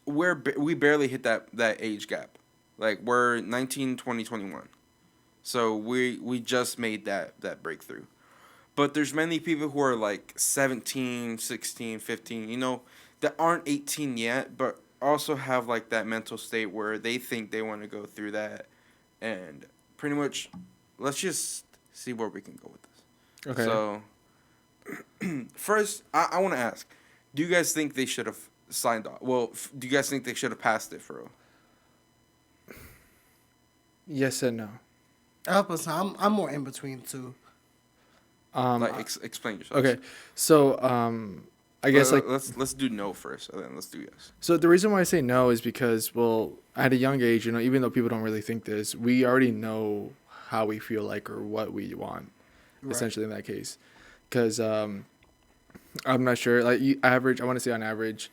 we barely hit that age gap. Like, we're 19, 20, 21. So, we just made that breakthrough. But there's many people who are like 17, 16, 15, that aren't 18 yet, but also have like that mental state where they think they want to go through that, and pretty much let's just see where we can go with this. Okay. So first I want to ask, do you guys think they should have signed off? Well, do you guys think they should have passed it for real? Yes and no. I'm more in between too. Explain yourself. Okay, so I guess let's do no first, and then let's do yes. So the reason why I say no is because, well, at a young age, even though people don't really think this, we already know how we feel like or what we want, essentially in that case. Because I'm not sure, like I want to say on average,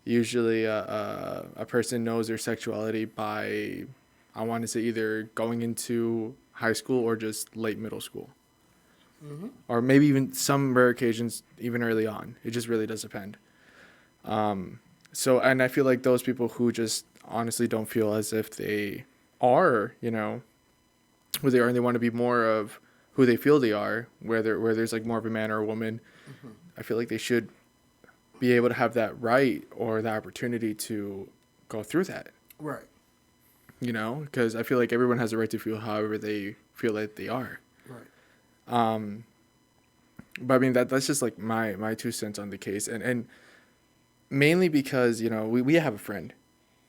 usually a person knows their sexuality by, I want to say either going into high school or just late middle school. Mm-hmm. Or maybe even some rare occasions, even early on. It just really does depend. So, and I feel like those people who just honestly don't feel as if they are, who they are, and they want to be more of who they feel they are, where there's like more of a man or a woman, mm-hmm. I feel like they should be able to have that right or the opportunity to go through that. Right. Because I feel like everyone has a right to feel however they feel like they are. Right. But I mean that's just like my 2 cents on the case, and mainly because we have a friend,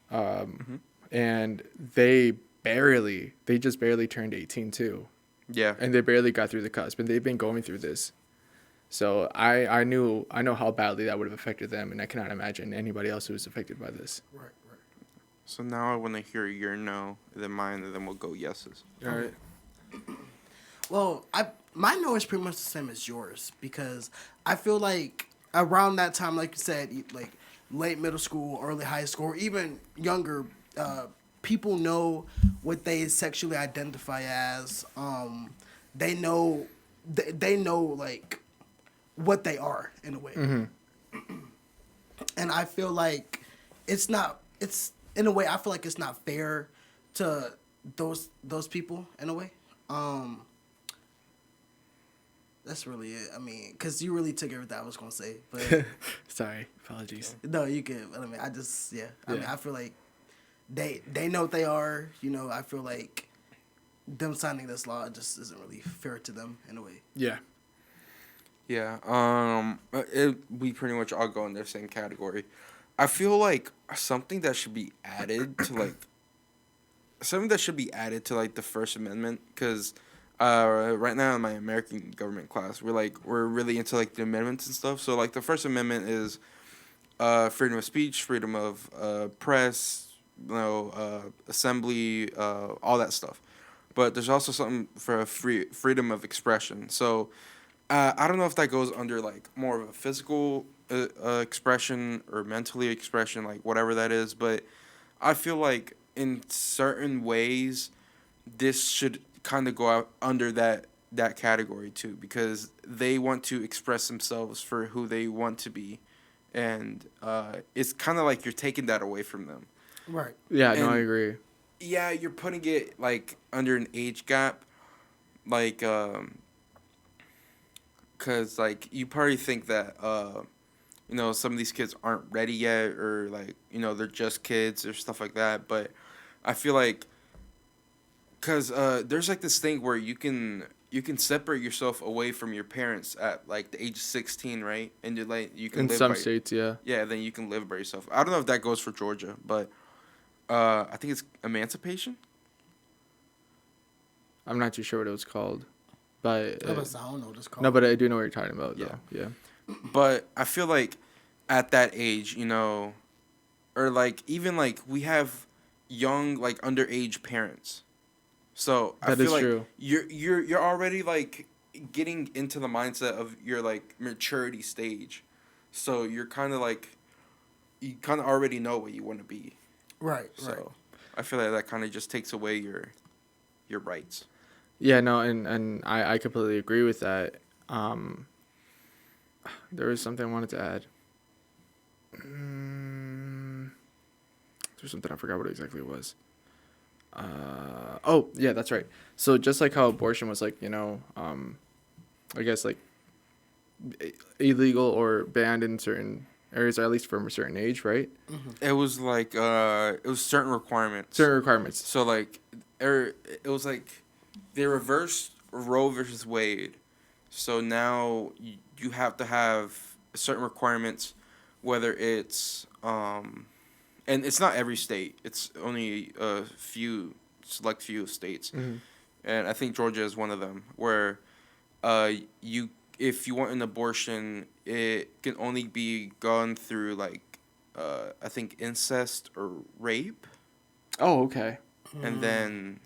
mm-hmm. and they just barely turned 18 too. Yeah. And they barely got through the cusp, and they've been going through this. So I know how badly that would have affected them, and I cannot imagine anybody else who was affected by this. Right. So now I want to hear your no, then mine, and then we'll go yeses. All right. Well, my no is pretty much the same as yours, because I feel like around that time, like you said, like late middle school, early high school, or even younger, people know what they sexually identify as. They know, they know like what they are in a way. And I feel like it's not. It's in a way I feel like it's not fair to those people in a way. That's really it. I mean, because you really took everything I was gonna say, but Sorry, apologies. no, you can. I mean, I just I mean, Yeah. I feel like they know what they are. You know, I feel like them signing this law just isn't really fair to them in a way. Yeah. Yeah. We pretty much all go in the same category. I feel like something that should be added to the First Amendment, because right now in my American government class we're really into like the amendments and stuff. So like the First Amendment is freedom of speech, freedom of press, assembly, all that stuff. But there's also something for freedom of expression. So I don't know if that goes under like more of a physical expression or mentally expression, like whatever that is. But I feel like in certain ways, this should kind of go out under that category too, because they want to express themselves for who they want to be, and it's kind of like you're taking that away from them. Right. Yeah, no, I And- agree. Yeah, you're putting it like under an age gap, like cause like you probably think that some of these kids aren't ready yet, or like they're just kids or stuff like that. But I feel like cause there's like this thing where you can separate yourself away from your parents at like the age of 16, right? And you can In live some by, states, yeah. yeah, then you can live by yourself. I don't know if that goes for Georgia, but I think it's emancipation. I'm not too sure what it was called, but I don't know what it's called. no, but I do know what you're talking about. Though. Yeah. But I feel like at that age, or like even like we have young like underage parents. So I That feel is like true. you're already like getting into the mindset of your like maturity stage. So you're kind of like you kind of already know what you want to be. Right. So Right. I feel like that kind of just takes away your rights. Yeah, no, and I completely agree with that. There was something I wanted to add. There's something I forgot what exactly it was. Oh, yeah, that's right. So just like how abortion was like, I guess like illegal or banned in certain areas, or at least from a certain age, right? It was like it was certain requirements. Certain requirements. So like, it was like they reversed Roe versus Wade. So now you have to have certain requirements, whether it's and it's not every state. It's only a select few states, and I think Georgia is one of them. Where, if you want an abortion, it can only be gone through like, I think incest or rape, Oh, okay. and then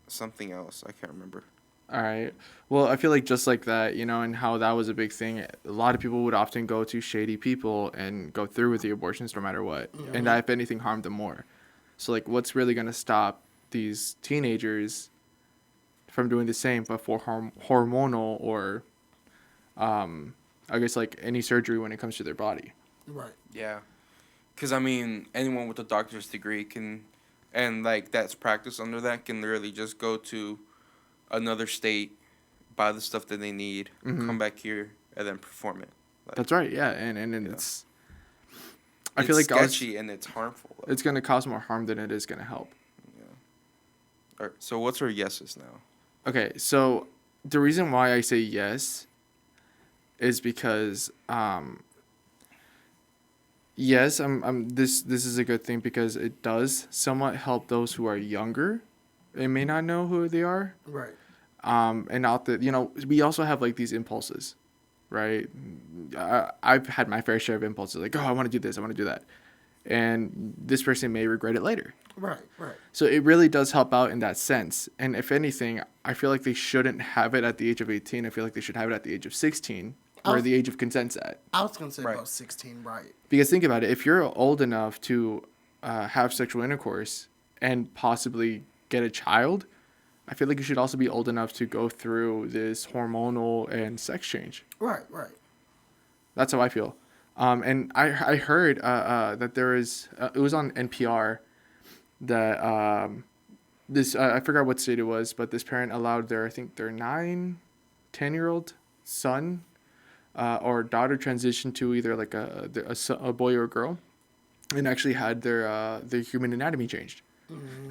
something else I can't remember. All right. Well, I feel like just like that, and how that was a big thing, a lot of people would often go to shady people and go through with the abortions no matter what. And that, if anything, harmed them more. So, like, what's really going to stop these teenagers from doing the same, but for hormonal or, I guess, like, any surgery when it comes to their body? Right. Yeah, because I mean, anyone with a doctor's degree can, and like that's practice under that, can really just go to another state, buy the stuff that they need, come back here, and then perform it. Like, That's right, yeah. And Yeah. it's... I feel like sketchy and it's harmful. Though. it's going to cause more harm than it is going to help. All right, so what's our yeses now? Okay, so the reason why I say yes is because yes, this is a good thing because it does somewhat help those who are younger and may not know who they are. Right. And not that we also have like these impulses, right? I've had my fair share of impulses, like, oh, I want to do this, I want to do that, and this person may regret it later. Right. Right. So it really does help out in that sense. And if anything, I feel like they shouldn't have it at the age of 18. I feel like they should have it at the age of 16. where the age of consent's at. I was gonna say Right. about 16, right? Because think about it, if you're old enough to have sexual intercourse and possibly get a child, I feel like you should also be old enough to go through this hormonal and sex change. Right. That's how I feel. And I heard that there is, it was on NPR that this, I forgot what state it was, but this parent allowed their 10-year-old son or daughter transition to either like a boy or a girl, and actually had their human anatomy changed.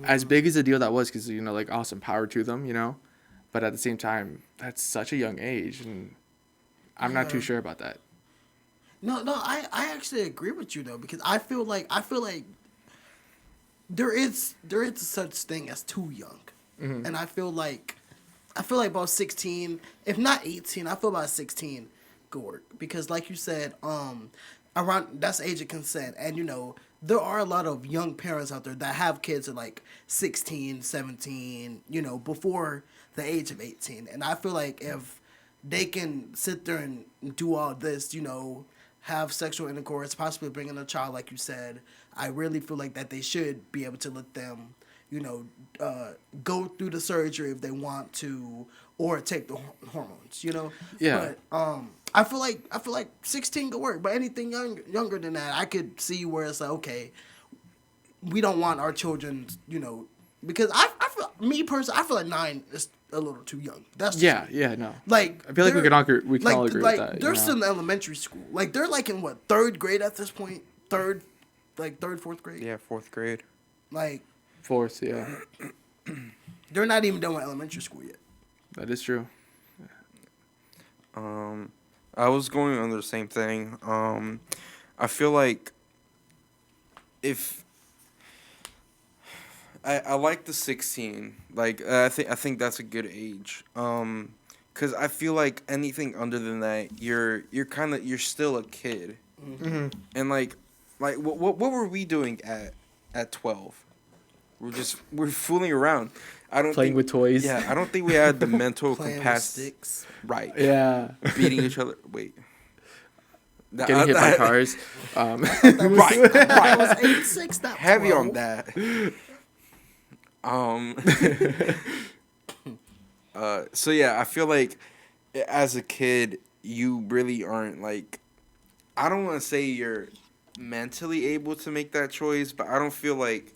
As big as a deal that was, because like awesome power to them, but at the same time, that's such a young age, and I'm not too sure about that. No, I actually agree with you though, because I feel like there is such thing as too young, and I feel like about 16, if not 18, I feel about 16 could work, because like you said, around that's the age of consent, and there are a lot of young parents out there that have kids at like 16, 17, before the age of 18, and I feel like if they can sit there and do all this, have sexual intercourse, possibly bringing a child, like you said, I really feel like that they should be able to let them, go through the surgery if they want to, or take the hormones, Yeah. But I feel like 16 could work, but anything younger than that, I could see where it's like, okay, we don't want our children, because I feel, me personally, I feel like 9 is a little too young. That's just me. No. Like, I feel like we can all agree with that. They're still in elementary school. Like, they're like in what, 3rd grade at this point? 3rd, 4th grade? Yeah, 4th grade. Like, 4th, yeah. they're not even done with elementary school yet. That is true. I was going under the same thing. I feel like if I like the 16, like I think that's a good age. 'Cause I feel like anything under than that, you're still a kid. Mm-hmm. And like what were we doing at 12? We're fooling around. I don't Playing think, with toys. Yeah, I don't think we had the mental Playing with capacity. sticks. Right. Yeah. Beating each other. Wait. Getting hit by cars. Right. That was 8-6, not Heavy 12. on that. So yeah, I feel like as a kid, you really aren't like, I don't want to say you're mentally able to make that choice, but I don't feel like,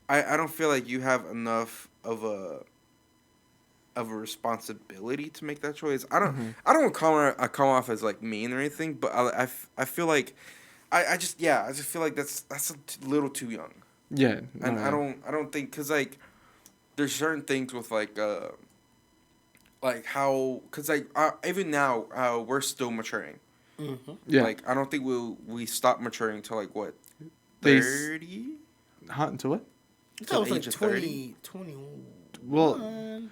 I don't feel like you have enough of a responsibility to make that choice. I don't want to come off as like mean or anything, but I feel like I just feel like that's a little too young. Yeah. No, And I don't think, cause like there's certain things with like how, cause like even now we're still maturing. Mm-hmm. Yeah. Like I don't think we stop maturing till like what, They 30? Into what? That was like age of 20, 21. Well,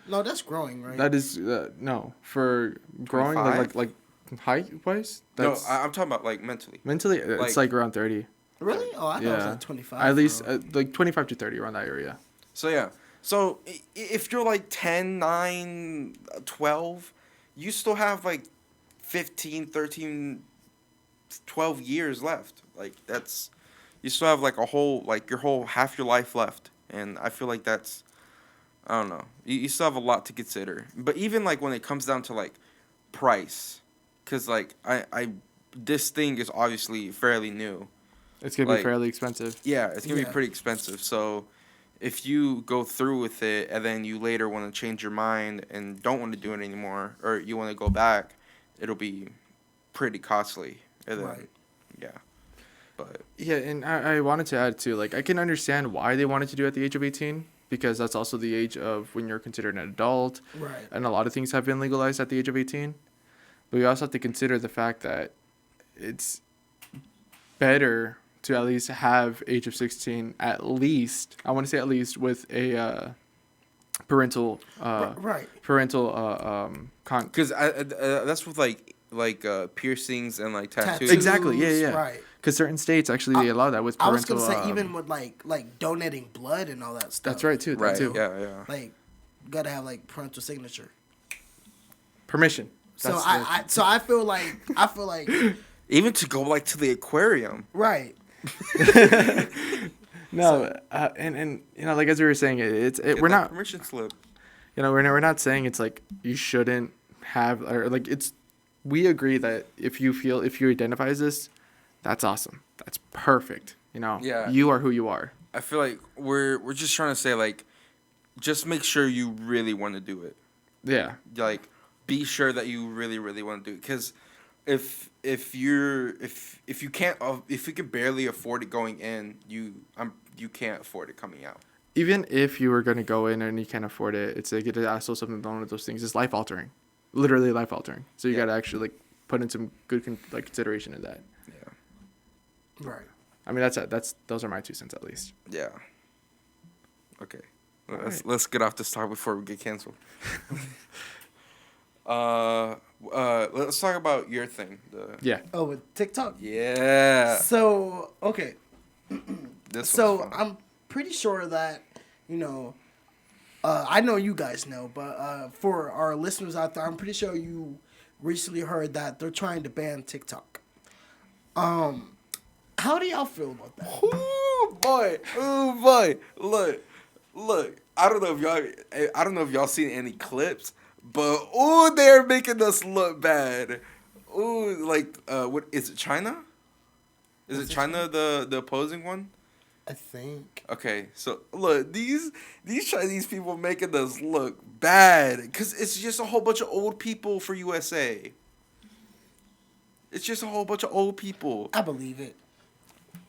No, that's growing, right? that is no, for growing 25? like height wise. No, I'm talking about like mentally. Mentally, it's like around 30. Really? Oh, I thought it was like 25. At least bro. like 25 to 30 around that area. So yeah. So if you're like 10, 9, 12, you still have like 15, 13, 12 years left. Like that's, you still have like your whole half your life left. And I feel like that's, I don't know. You still have a lot to consider. But even like when it comes down to like price, because like this thing is obviously fairly new. It's gonna Like, be fairly expensive. Yeah, it's gonna be Yeah. pretty expensive. So if you go through with it and then you later want to change your mind and don't want to do it anymore, or you want to go back, it'll be pretty costly. And then, Right. Yeah. But Yeah, and I wanted to add too, like I can understand why they wanted to do it at the age of 18, because that's also the age of when you're considered an adult. Right. And a lot of things have been legalized at the age of 18. But we also have to consider the fact that it's better to at least have age of 16, at least, I want to say at least, with a parental Right. because that's with like piercings and like tattoos. Exactly, yeah. Right. Because certain states actually they allow that with I was parental. gonna say even with like donating blood and all that stuff. That's right too. Right. That too. Yeah. Like, you gotta have like parental signature. Permission. So I feel like Even to go like to the aquarium. right. No, and you know, like as we were saying, we're not permission slip. you know we're not saying it's like you shouldn't have or like it's. We agree that if you identify as this, that's awesome. That's perfect. You know, Yeah. you are who you are. I feel like we're just trying to say like, just make sure you really want to do it. Yeah. Like, be sure that you really want to do it. Because if you can barely afford it going in, you can't afford it coming out. Even if you were gonna go in and you can't afford it, it's like it is also something. One of those things is life altering, literally life altering. So you gotta actually like put in some good consideration in that. Yeah. Right. I mean that's those are my 2 cents at least. Yeah. Okay. Let's get off this talk before we get canceled. Let's talk about your thing. Oh, with TikTok. Yeah. So okay. So I'm pretty sure that I know you guys know, but for our listeners out there, I'm pretty sure you recently heard that they're trying to ban TikTok. How do y'all feel about that? Oh boy. Look. I don't know if y'all seen any clips, but they're making us look bad. Like what is it? China? Is it China the opposing one? I think. Okay, so look, these Chinese people making us look bad because it's just a whole bunch of old people for USA. It's just a whole bunch of old people. I believe it.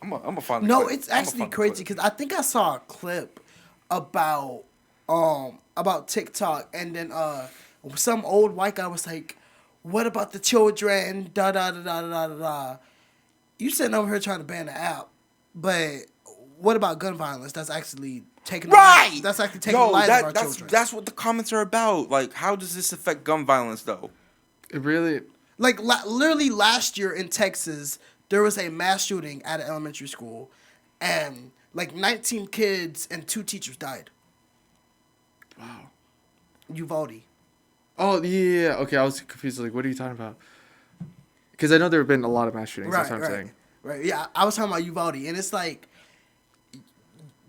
I'm gonna find. No, it's actually crazy because I think I saw a clip about TikTok, and then some old white guy was like, "What about the children?" Da da da da da da da. You sitting over here trying to ban the app, but what about gun violence? That's actually taking right. That's actually taking the lives of our children. That's what the comments are about. Like, how does this affect gun violence though? It really. Like literally last year in Texas, there was a mass shooting at an elementary school, and like 19 kids and 2 teachers died. Wow. Uvalde. Oh yeah. Okay, I was confused. Like, what are you talking about? Because I know there have been a lot of mass shootings. That's what I'm saying. Right. Yeah, I was talking about Uvalde, and it's like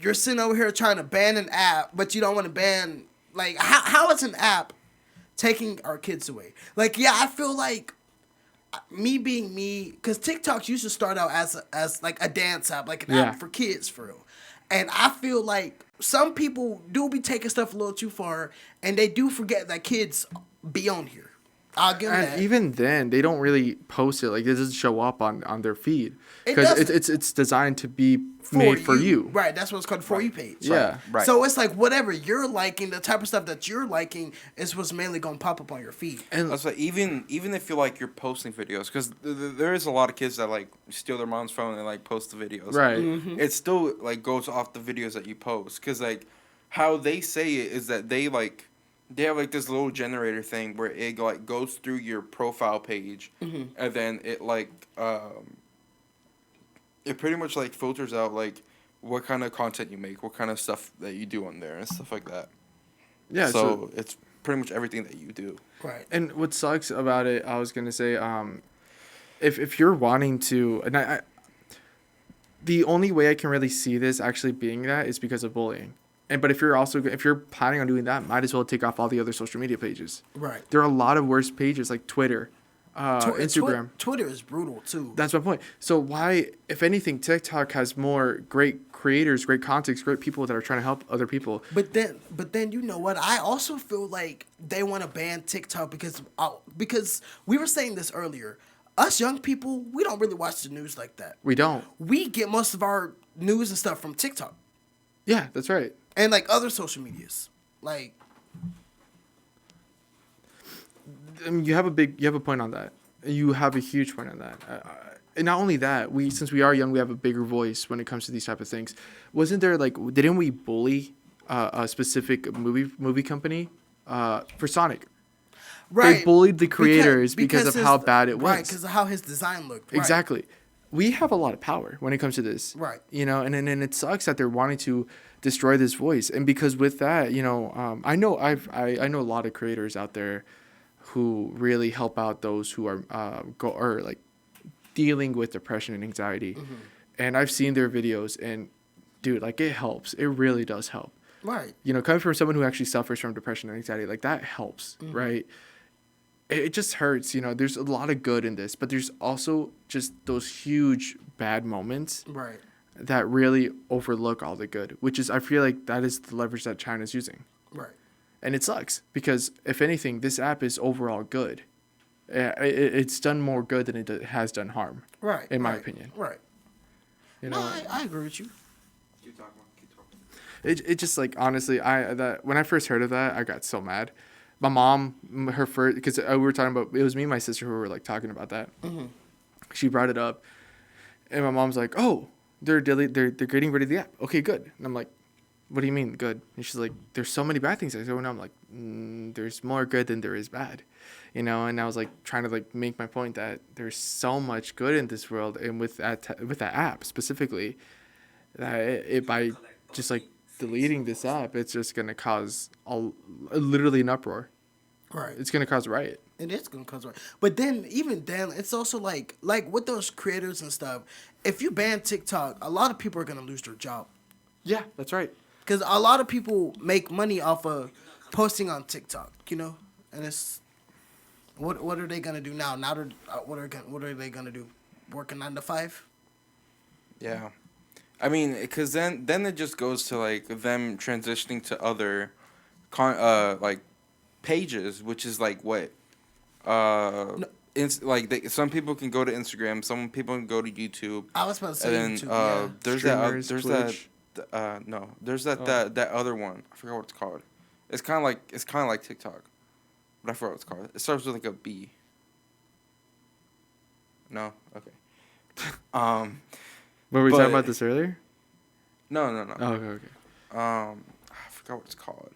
you're sitting over here trying to ban an app, but you don't want to ban like how is an app taking our kids away? Like, yeah, I feel like me being me, because TikTok used to start out as like a dance app, like an app for kids, for real. And I feel like some people do be taking stuff a little too far, and they do forget that kids be on here. I'll give them that. And even then, they don't really post it. Like, it doesn't show up on their feed. Because it's designed to be made for you. Right, that's what it's called, For You page. Yeah. Right. So it's like whatever you're liking, the type of stuff that you're liking is what's mainly going to pop up on your feed. And that's like, even if you like you're posting videos, because there is a lot of kids that like steal their mom's phone and like post the videos. Right. Mm-hmm. It still like goes off the videos that you post, because like how they say it is that they have like this little generator thing where it like goes through your profile page, and then it like it pretty much like filters out like what kind of content you make, what kind of stuff that you do on there and stuff like that. Yeah. So it's pretty much everything that you do. Right. And what sucks about it, I was gonna say, if you're wanting to, and the only way I can really see this actually being that is because of bullying. But if you're planning on doing that, might as well take off all the other social media pages. Right. There are a lot of worse pages like Twitter, Instagram. Twitter is brutal too. That's my point. So why, if anything, TikTok has more great creators, great content, great people that are trying to help other people. But then you know what? I also feel like they want to ban TikTok because we were saying this earlier. Us young people, we don't really watch the news like that. We don't. We get most of our news and stuff from TikTok. Yeah, that's right. And like other social medias, like. You have a point on that. You have a huge point on that. And not only that, since we are young, we have a bigger voice when it comes to these type of things. Wasn't there didn't we bully a specific movie company for Sonic? Right. They bullied the creators because of how bad it was. Right, because of how his design looked. Right. Exactly. We have a lot of power when it comes to this. Right. You know, and it sucks that they're wanting to destroy this voice. And because with that, you know, I know a lot of creators out there who really help out those who are like dealing with depression and anxiety. And I've seen their videos, and dude, like, it helps. It really does help. Right. You know, coming from someone who actually suffers from depression and anxiety, like, that helps, right? It just hurts. You know, there's a lot of good in this, but there's also just those huge bad moments Right. that really overlook all the good, which is, I feel like that is the leverage that China's using. Right. And it sucks because, if anything, this app is overall good. It's done more good than it has done harm. Right. In my opinion. Right. You No, know, I agree with you. Keep talking. it just, like, honestly, when I first heard of that, I got so mad. My mom, her first, because we were talking about, it was me and my sister who were, like, talking about that. She brought it up, and my mom's like, "Oh, they're getting rid of the app. Okay, good." And I'm like, "What do you mean good?" And she's like, "There's so many bad things." And I'm like, "There's more good than there is bad," you know. And I was, like, trying to, like, make my point that there's so much good in this world, and with that app specifically, that it by just, like, deleting this app, it's just gonna cause literally an uproar. Right. It's gonna cause a riot. It is gonna cause right. But then even then, it's also like with those creators and stuff. If you ban TikTok, a lot of people are gonna lose their job. Yeah, that's right. Because a lot of people make money off of posting on TikTok, you know, and it's what are they gonna do now? Now they're what are they gonna do? Work a 9 to 5? Yeah, I mean, because then it just goes to, like, them transitioning to other, like, pages, which is like what, some people can go to Instagram, some people can go to YouTube. I was about to say and then YouTube. Yeah. there's Streamers, that Twitch. no, there's that other one. I forgot what it's called. It's kind of like TikTok, but I forgot what it's called. It starts with, like, a B. No, okay. Were we But- talking about this earlier? No. Oh, okay. I forgot what it's called.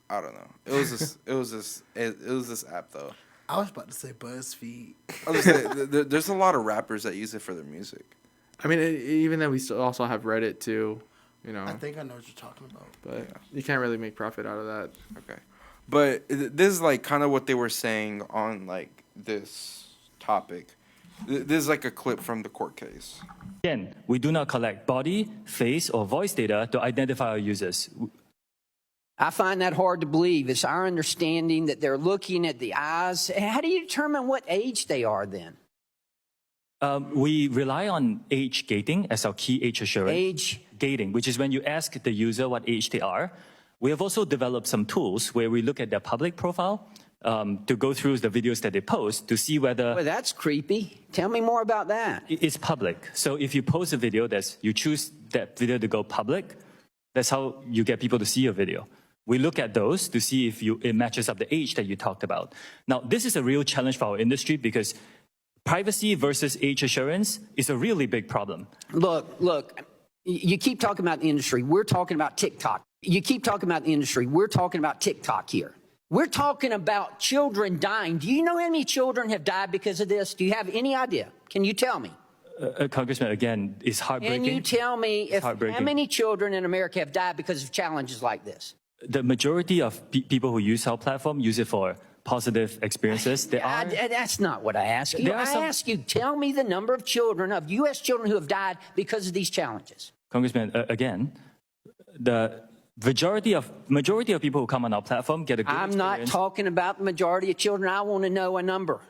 I don't know. It was this app though. I was about to say BuzzFeed. I was gonna say, there's a lot of rappers that use it for their music. I mean, even then, we still also have Reddit too, you know. I think I know what you're talking about. But you can't really make profit out of that. Okay, but this is, like, kind of what they were saying on, like, this topic. This is, like, a clip from the court case. Again, we do not collect body, face, or voice data to identify our users. I find that hard to believe. It's our understanding that they're looking at the eyes. How do you determine what age they are then? We rely on age gating as our key age assurance. Age gating, which is when you ask the user what age they are. We have also developed some tools where we look at their public profile to go through the videos that they post to see whether Well, that's creepy. Tell me more about that. it's public. So if you post a video, you choose that video to go public, that's how you get people to see your video. We look at those to see if it matches up the age that you talked about. Now, this is a real challenge for our industry because privacy versus age assurance is a really big problem. Look, you keep talking about the industry. We're talking about TikTok. You keep talking about the industry. We're talking about TikTok here. We're talking about children dying. Do you know how many children have died because of this? Do you have any idea? Can you tell me? Congressman, again, it's heartbreaking. Can you tell me how many children in America have died because of challenges like this? The majority of people who use our platform use it for positive experiences. That's not what I ask you. I ask you, tell me the number of children, of U.S. children who have died because of these challenges. Congressman, again, the majority of people who come on our platform get a good experience. I'm not talking about the majority of children. I want to know a number.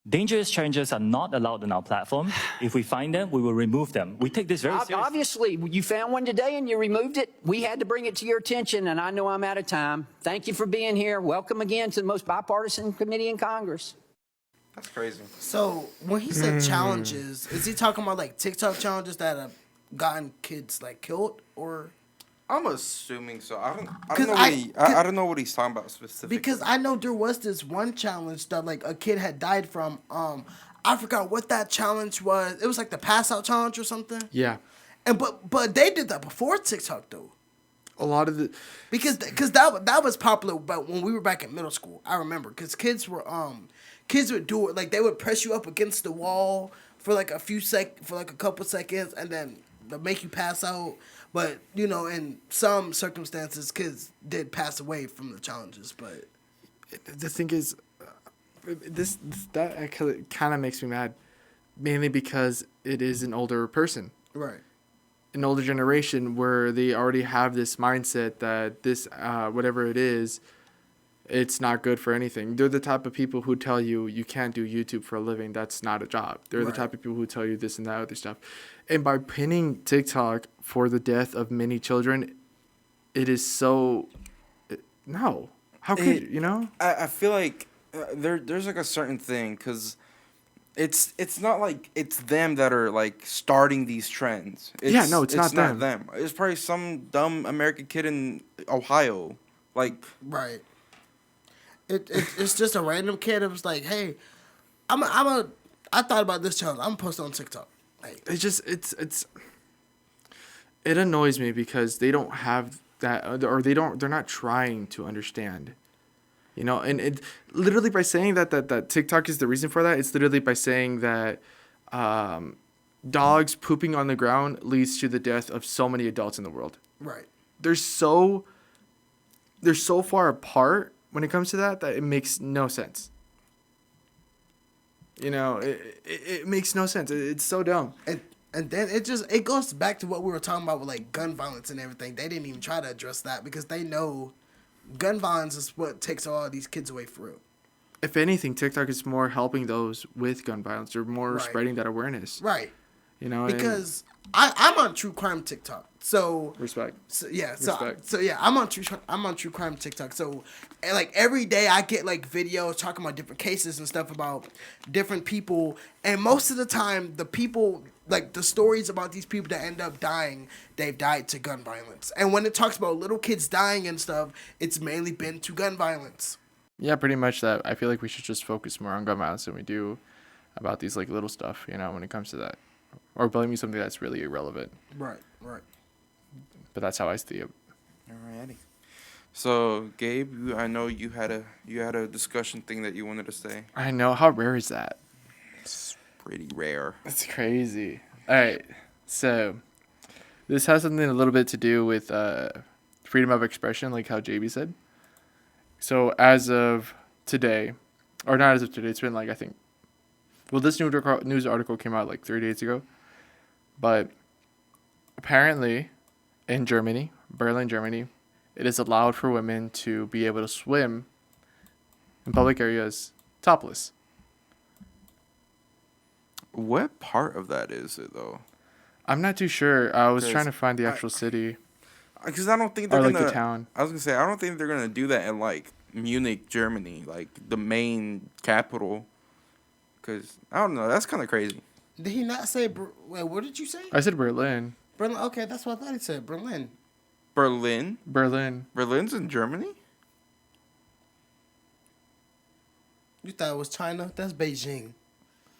Dangerous challenges are not allowed on our platform. If we find them, we will remove them. We take this very seriously. Obviously, you found one today and you removed it. We had to bring it to your attention, and I know I'm out of time. Thank you for being here. Welcome again to the most bipartisan committee in Congress. That's crazy. So when he said challenges, is he talking about, like, TikTok challenges that have gotten kids, like, killed, or? I'm assuming so. I don't know what he's talking about specifically. Because I know there was this one challenge that, like, a kid had died from. I forgot what that challenge was. It was like the pass out challenge or something. Yeah. And but they did that before TikTok though. A lot of the Because that was popular, but when we were back in middle school, I remember because kids would do it, like, they would press you up against the wall for like a couple seconds and then they'll make you pass out. But, you know, in some circumstances, kids did pass away from the challenges. But The thing is, that actually kind of makes me mad, mainly because it is an older person, Right. an older generation where they already have this mindset that this whatever it is, it's not good for anything. They're the type of people who tell you you can't do YouTube for a living. That's not a job. They're the Right. type of people who tell you this and that other stuff. And by pinning TikTok for the death of many children, it is so no. How could you know? I feel like there's like a certain thing because it's not like it's them that are like starting these trends. It's not them. It's probably some dumb American kid in Ohio. Like Right. It's just a random kid that was like, hey, I thought about this challenge. I'm gonna post it on TikTok. Like, It annoys me because they don't have that, or they're not trying to understand. You know, and it literally by saying that TikTok is the reason for that, it's literally by saying that dogs pooping on the ground leads to the death of so many adults in the world. right. They're so far apart when it comes to that it makes no sense. You know, it makes no sense. It's so dumb. And then it goes back to what we were talking about with like gun violence and everything. They didn't even try to address that because they know gun violence is what takes all these kids away for real. If anything, TikTok is more helping those with gun violence. They're more Right. spreading that awareness. Right. You know, Because I'm on true crime TikTok. So respect. I'm on true crime TikTok. So and like every day I get like videos talking about different cases and stuff about different people, and most of the time the people like the stories about these people that end up dying, they've died to gun violence. And when it talks about little kids dying and stuff, it's mainly been to gun violence. Yeah, pretty much that. I feel like we should just focus more on gun violence than we do about these like little stuff, you know, when it comes to that. Or blaming something that's really irrelevant. Right, right. But that's how I see it. alrighty. So Gabe, I know you had a discussion thing that you wanted to say. I know. How rare is that? It's pretty rare. That's crazy. All right. So this has something a little bit to do with freedom of expression, like how JB said. So as of today, or not as of today, it's been like, I think, well, this news article came out like 3 days ago. But apparently in Germany, Berlin, Germany, it is allowed for women to be able to swim in public areas topless. What part of that is it though? I'm not too sure. I was 'Cause trying to find the actual city. Because I don't think they're Or like gonna. the town. I was gonna say I don't think they're gonna do that in like Munich, Germany, like the main capital. Because I don't know, that's kind of crazy. Did he not say? Wait, what did you say? I said Berlin. Berlin. Okay, that's what I thought he said. Berlin. Berlin. Berlin. Berlin's in Germany. You thought it was China? That's Beijing.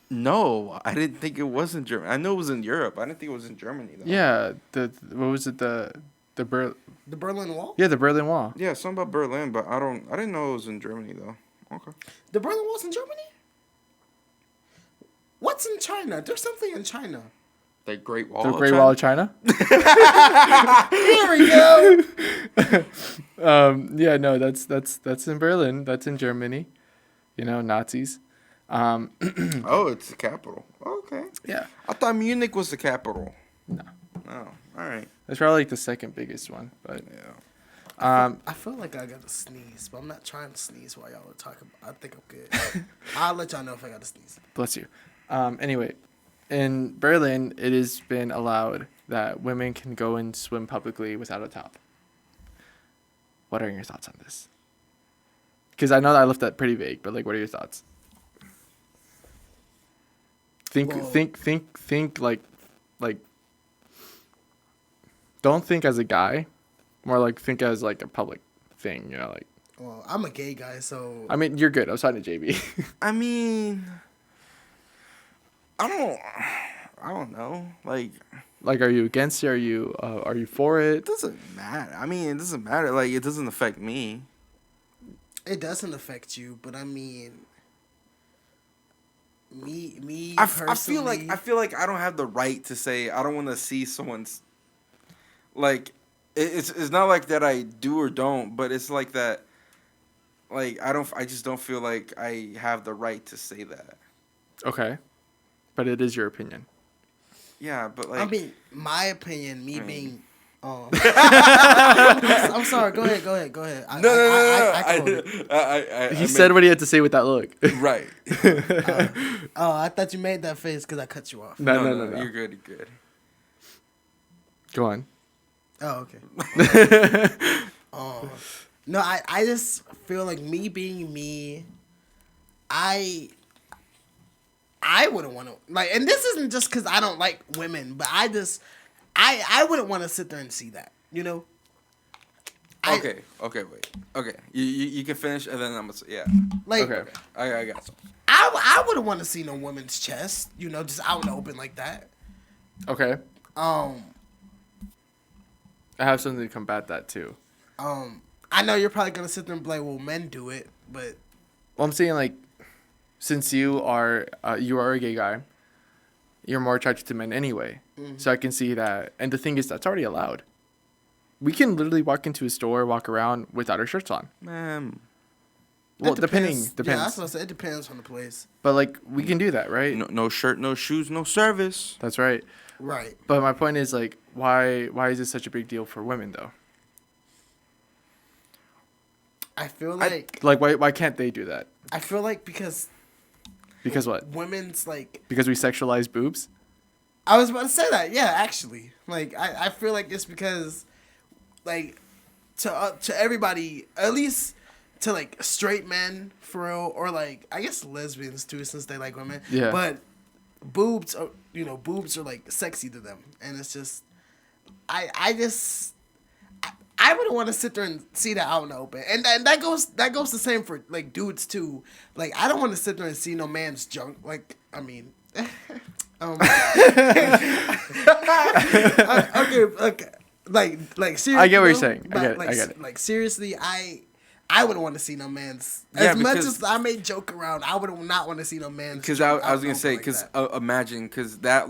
No, I didn't think it was in Germany. I know it was in Europe. I didn't think it was in Germany though. Yeah, what was it? The The Berlin Wall. Yeah, the Berlin Wall. Yeah, something about Berlin, but I didn't know it was in Germany though. Okay. The Berlin Wall's in Germany. What's in China? There's something in China. The Great Wall. The Great Wall of China. Here we go. Yeah, no, that's in Berlin. That's in Germany. You know, Nazis. Oh, it's the capital. Okay. Yeah. I thought Munich was the capital. No. Oh, all right. That's probably like the second biggest one, but Yeah. I feel like I got to sneeze, but I'm not trying to sneeze while y'all are talking. I think I'm good. I'll let y'all know if I got to sneeze. bless you. Anyway, in Berlin, it has been allowed that women can go and swim publicly without a top. What are your thoughts on this? Because I know that I left that pretty vague, but like, what are your thoughts? Think like. Don't think as a guy, more like think as like a public thing. You know, like. Well, I'm a gay guy, so I mean, you're good. I was talking to JB. I mean, I don't know. Like, Like, are you against it? Are you for it? it doesn't matter. I mean, it doesn't matter. Like, it doesn't affect me. it doesn't affect you. But I mean, me. I feel like personally- I don't have the right to say I don't want to see someone's. Like, it's not like that I do or don't, but it's like that. Like I just don't feel like I have the right to say that. Okay, but it is your opinion. Yeah, but like I mean, my opinion, me I mean- being. I'm sorry. Go ahead. I can hold it. He said what he had to say with that look. right. Oh, I thought you made that face because I cut you off. No. You're good. You're good. Go on. Oh, okay. No, I just feel like me being me, I wouldn't want to like, and this isn't just because I don't like women, but I wouldn't want to sit there and see that, you know. Okay, wait. Okay, you can finish, and then I'm gonna say, yeah. Like, Okay. I got some. I wouldn't want to see no woman's chest, you know, just out in the open like that. Okay. I I have something to combat that too. I know you're probably gonna sit there and be like, well, men do it, but Well, I'm saying like, since you are a gay guy, you're more attracted to men anyway. So I can see that. And the thing is, that's already allowed. We can literally walk into a store, walk around without our shirts on. Well, it depends. Yeah, that's what I said. It depends on the place. But like, we can do that, right? No shirt, no shoes, no service. That's right. Right. But my point is like, why is this such a big deal for women though? I feel like Like, why can't they do that? I feel like because What? women's like Because we sexualize boobs? I was about to say that. Yeah, actually, like I feel like it's because like to everybody, at least to like straight men for real, or like I guess lesbians too, since they like women. Yeah. But boobs are like sexy to them, and it's just I wouldn't want to sit there and see that out in the open, and that goes the same for like dudes too. Like I don't want to sit there and see no man's junk. Like I mean. Okay, like seriously. I get what you're though, saying. I get it. Like, I get it. Like seriously, I wouldn't want to see no man's. Yeah, As much because- as I may joke around, I would not want to see no man's. Because junk I was out gonna say, like because that. imagine, because that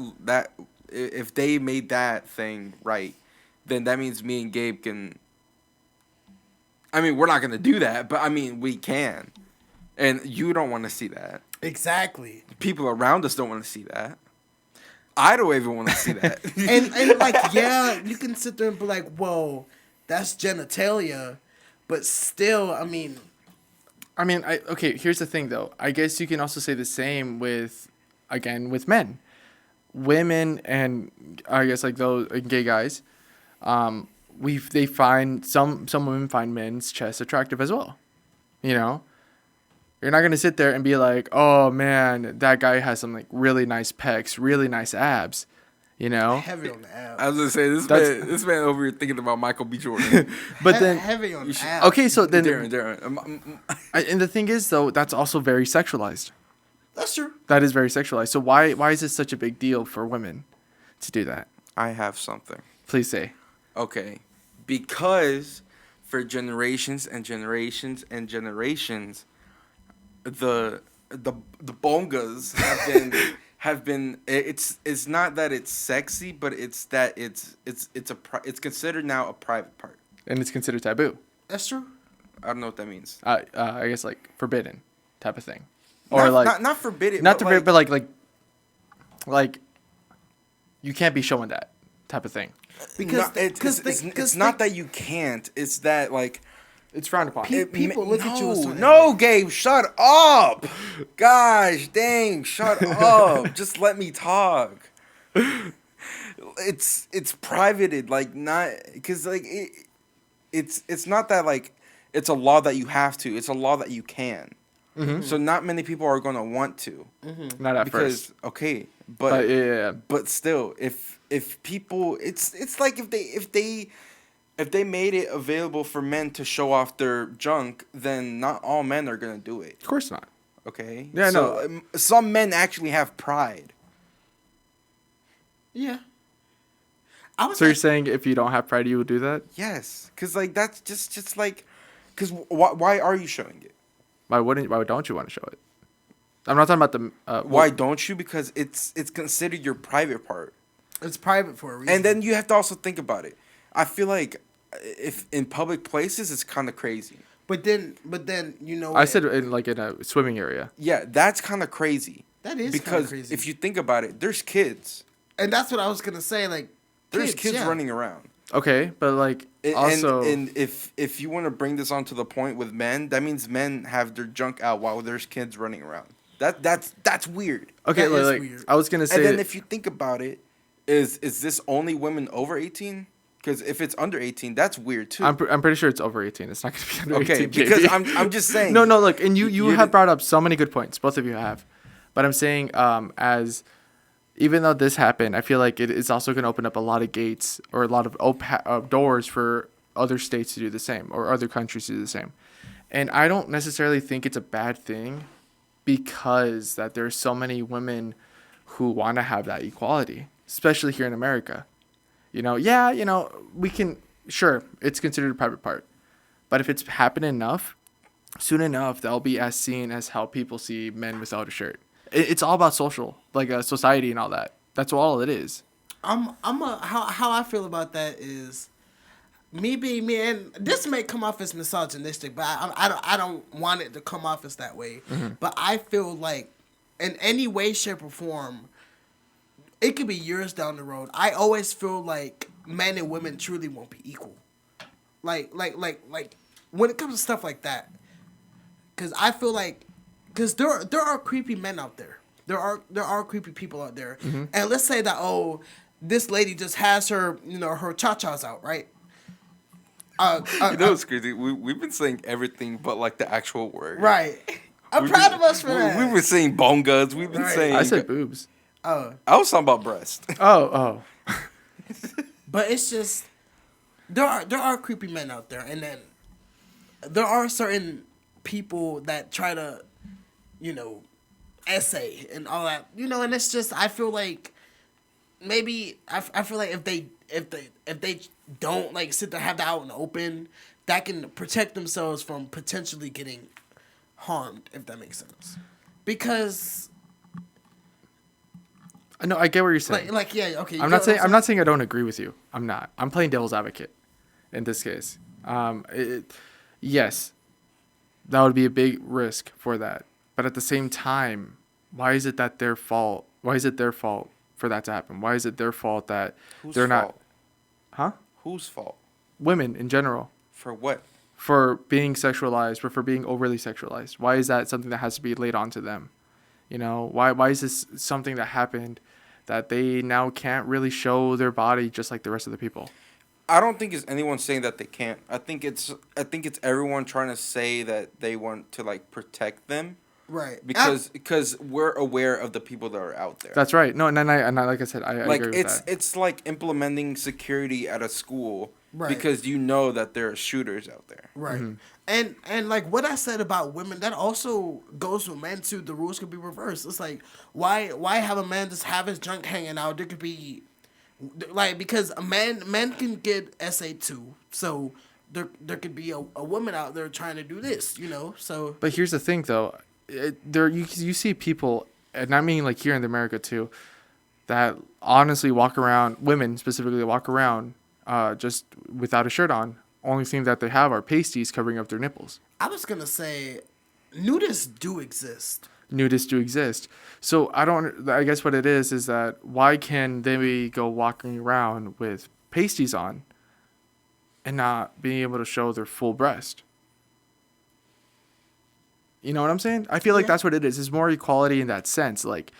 if they made that thing right, then that means me and Gabe can. I mean, we're not gonna do that, but I mean, we can, and you don't want to see that. Exactly. People around us don't want to see that. I don't even want to see that. and like yeah, you can sit there and be like, whoa, that's genitalia, but still, I mean, okay, here's the thing though. I guess you can also say the same with men. Women and I guess like those gay guys, they find some women find men's chests attractive as well. You know? You're not gonna sit there and be like, oh man, that guy has some like really nice pecs, really nice abs, you know? heavy on the abs. I was gonna say this man over here thinking about Michael B. Jordan. But then heavy on the should- abs. okay, so then Darren. and the thing is though, that's also very sexualized. That's true. That is very sexualized. So why is this such a big deal for women to do that? I have something. Please say. Okay, because for generations and generations and generations, the bongas have been it's not that it's sexy, but it's that it's considered now a private part. And it's considered taboo. That's true. I don't know what that means. I guess like forbidden type of thing. Or like not forbidden, not but forbidden, but like you can't be showing that type of thing. Because it's not that you can't. It's that like It's frowned upon. people look at you. a certain No, way. Gabe, shut up. Gosh, dang, shut up. Just let me talk. It's privated, like not because like it's not that like it's a law that you have to. It's a law that you can. Mm-hmm. So not many people are gonna want to. Not at Because first. okay, But yeah. but still, if people, it's like if they made it available for men to show off their junk, then not all men are gonna do it. Of course not. Okay. Yeah, so, no. Some men actually have pride. Yeah. I was So you're saying if you don't have pride, you will do that? Yes, because like that's just like, because why are you showing it? Why don't you want to show it? I'm not talking about the. Why don't you? Because it's considered your private part. it's private for a reason. And then you have to also think about it. I feel like if in public places, it's kind of crazy. But then you know I said in a swimming area. Yeah, that's kind of crazy. that is kind Because of crazy. if you think about it, there's kids. And that's what I was gonna say. Like, There's kids yeah. running around. Okay, but like And, also, and if you want to bring this on to the point with men, that means men have their junk out while there's kids running around. That's weird. okay, that is like weird. I was gonna say, And then if you think about it, is this only women over 18? Because if it's under 18, that's weird too. I'm pretty sure it's over 18. It's not gonna be under Okay, 18. because JB. I'm just saying. No, look, and you You have did- brought up so many good points. Both of you have, but I'm saying as even though this happened, I feel like it is also going to open up a lot of gates or a lot of doors for other states to do the same or other countries to do the same. And I don't necessarily think it's a bad thing because that there's so many women who want to have that equality, especially here in America. We can, sure, it's considered a private part. But if it's happened enough, soon enough, they'll be as seen as how people see men without a shirt. It's all about society and all that. That's all it is. How I feel about that is me being me, and this may come off as misogynistic, but I don't want it to come off as that way. Mm-hmm. But I feel like in any way, shape, or form, it could be years down the road. I always feel like men and women truly won't be equal. Like when it comes to stuff like that, because I feel like there are creepy men out there. There are creepy people out there. Mm-hmm. And let's say that this lady just has her her cha-chas out, right? You know what's crazy? We've been saying everything but like the actual word. Right. I'm We've proud been- of us for that. We've been saying bongas. We've been Right. saying. I said boobs. Oh, I was talking about breast. Oh. but it's just there are creepy men out there, and then there are certain people that try to, essay and all that, and it's just I feel like maybe I feel like if they don't like sit there have that out in the open, that can protect themselves from potentially getting harmed, if that makes sense, because No, I get what you're saying. yeah, okay. you I'm get not what saying I'm not saying I don't agree with you. I'm not. I'm playing devil's advocate in this case. Yes, that would be a big risk for that. But at the same time, why is it that their fault? Why is it their fault for that to happen? Why is it their fault that Whose they're fault? not? Huh? Whose fault? Women in general. For what? For being sexualized or for being overly sexualized. Why is that something that has to be laid onto them? Why is this something that happened that they now can't really show their body just like the rest of the people? I don't think it's anyone saying that they can't. I think it's everyone trying to say that they want to like protect them. Right. Because we're aware of the people that are out there. That's right. No, and I like I said, I Like agree with that. it's like implementing security at a school Right. because you know that there are shooters out there. Right. Mm-hmm. And like what I said about women, that also goes for men too. The rules could be reversed. It's like why have a man just have his junk hanging out? There could be because a men can get SA too. So there could be a woman out there trying to do this, So But here's the thing, though. You see people, and I mean like here in America too, that honestly walk around, women specifically walk around just without a shirt on. Only thing that they have are pasties covering up their nipples. I was gonna say nudists do exist. Nudists do exist. So I guess what it is that why can they go walking around with pasties on and not being able to show their full breast? You know what I'm saying? I feel like that's what it is. It's more equality in that sense. Like,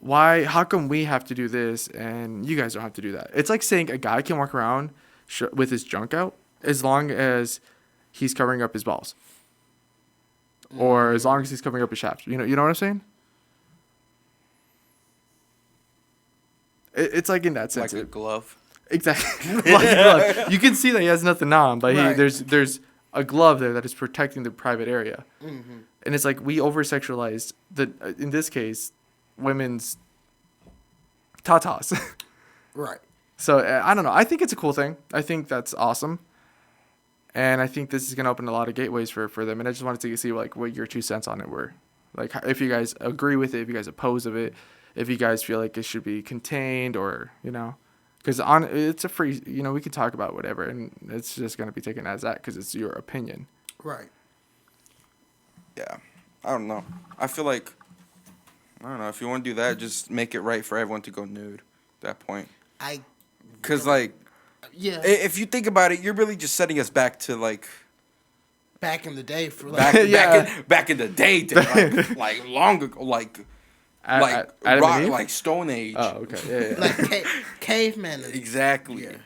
how come we have to do this and you guys don't have to do that? It's like saying a guy can walk around with his junk out as long as he's covering up his balls. Or as long as he's covering up his shaft. You know what I'm saying? It's like in that sense. Like a glove. Exactly. Like a glove. You can see that he has nothing on, but Right. there's a glove there that is protecting the private area. Mm-hmm. And it's like we over-sexualized, in this case, women's tatas. Right. So, I don't know. I think it's a cool thing. I think that's awesome. And I think this is going to open a lot of gateways for them. And I just wanted to see like what your 2 cents on it were. Like if you guys agree with it, if you guys oppose of it, if you guys feel like it should be contained or, because it's a free, we can talk about whatever and it's just going to be taken as that because it's your opinion. Right. Yeah, I don't know. I feel like I don't know if you want to do that, just make it right for everyone to go nude. At that point, I. because like Yeah. if you think about it, you're really just setting us back to like Back in the day for back like. Yeah. back in the day, to, like long ago, like Adam and Eve? like Stone Age. Oh, okay. Yeah, yeah. Like cavemen. Exactly. Yeah.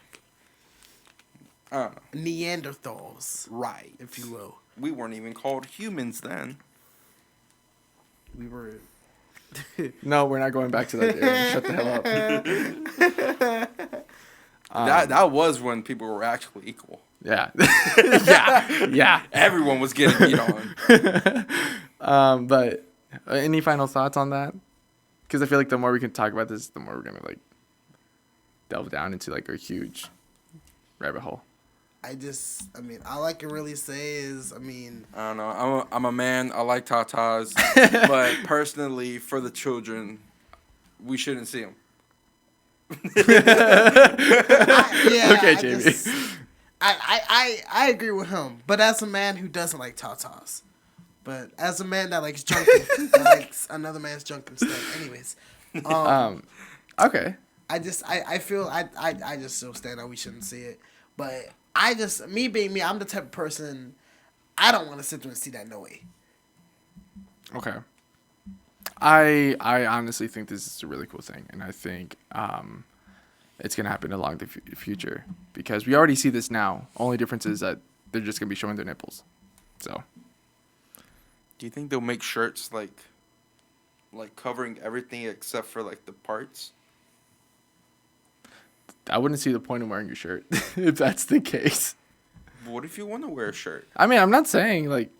I don't know. Neanderthals, Right. if you will. We weren't even called humans then. We were. No, we're not going back to that. Aaron. Shut the hell up. That was when people were actually equal. Yeah. yeah. Everyone was getting beat on. But any final thoughts on that? Because I feel like the more we can talk about this, the more we're gonna like delve down into like a huge rabbit hole. All I can really say is, I don't know. I'm a man. I like tatas, but personally, for the children, we shouldn't see them. Okay, Jamie. I agree with him, but as a man who doesn't like tatas, but as a man that likes junking, that likes another man's junk and stuff. Anyways, Okay. I just still stand on we shouldn't see it, but me being me, I'm the type of person I don't want to sit there and see that no way. Okay. I honestly think this is a really cool thing, and I think it's gonna happen along the future because we already see this now. Only difference is that they're just gonna be showing their nipples. So. Do you think they'll make shirts like covering everything except for like the parts? I wouldn't see the point of wearing your shirt if that's the case. What if you want to wear a shirt? I mean, I'm not saying like.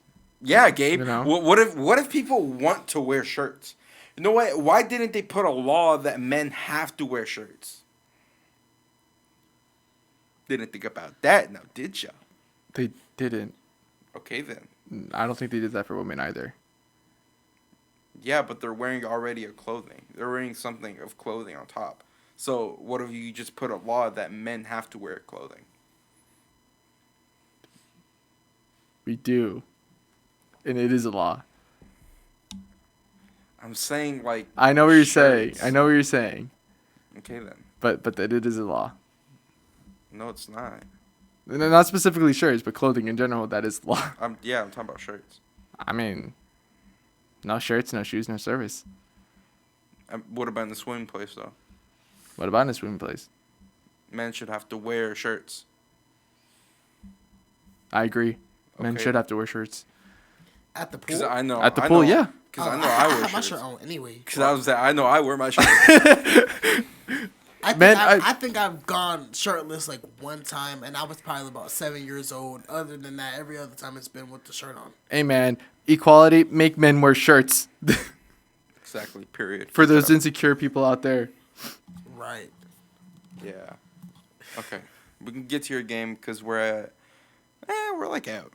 Yeah, Gabe. You know? What if people want to wear shirts? You know what? Why didn't they put a law that men have to wear shirts? Didn't think about that, now did ya? They didn't. Okay then. I don't think they did that for women either. Yeah, but they're wearing already a clothing. They're wearing something of clothing on top. So what if you just put a law that men have to wear clothing? We do. And it is a law. I'm saying like. I know what you're saying. shirts. I know what you're saying. Okay then. But that it is a law. No, it's not. And not specifically shirts, but clothing in general, that is law. I'm talking about shirts. I mean, no shirts, no shoes, no service. What about in the swimming place though? What about in a swimming place? Men should have to wear shirts. I agree. Men Okay. should have to wear shirts. At the Cause pool. I know At the pool, yeah. Because I know I wear have my shirts. shirt on anyway. Because I know I wear my shirt. I think I've gone shirtless like one time, and I was probably about 7 years old. Other than that, every other time it's been with the shirt on. Hey, man. Equality, make men wear shirts. Exactly. Period. For those insecure people out there. Right. Yeah. Okay. We can get to your game because we're at. We're like out.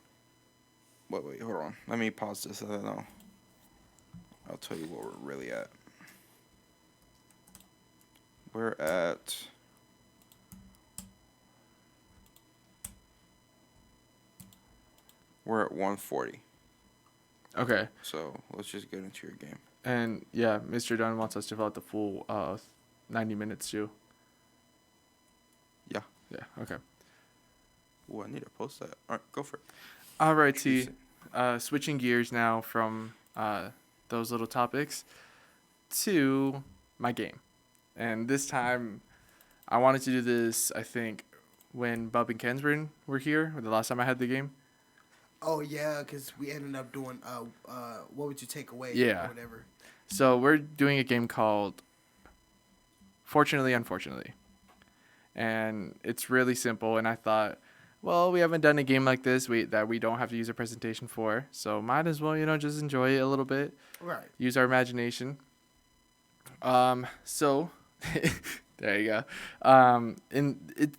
Wait, hold on. Let me pause this. I don't know. I'll tell you where we're really at. We're at. We're at 140. Okay. So let's just get into your game. And, yeah, Mr. Dunn wants us to fill out the full 90 minutes, too. Yeah. Yeah, okay. Ooh, I need to post that. All right, go for it. All right, T. Switching gears now from those little topics to my game. And this time, I wanted to do this, I think, when Bub and Kensburn were here, or the last time I had the game. Oh yeah, because we ended up doing what would you take away? Yeah. Or whatever. So we're doing a game called Fortunately, Unfortunately. And it's really simple, and I thought, well, we haven't done a game like this that we don't have to use a presentation for, so might as well, just enjoy it a little bit. Right. Use our imagination. So there you go.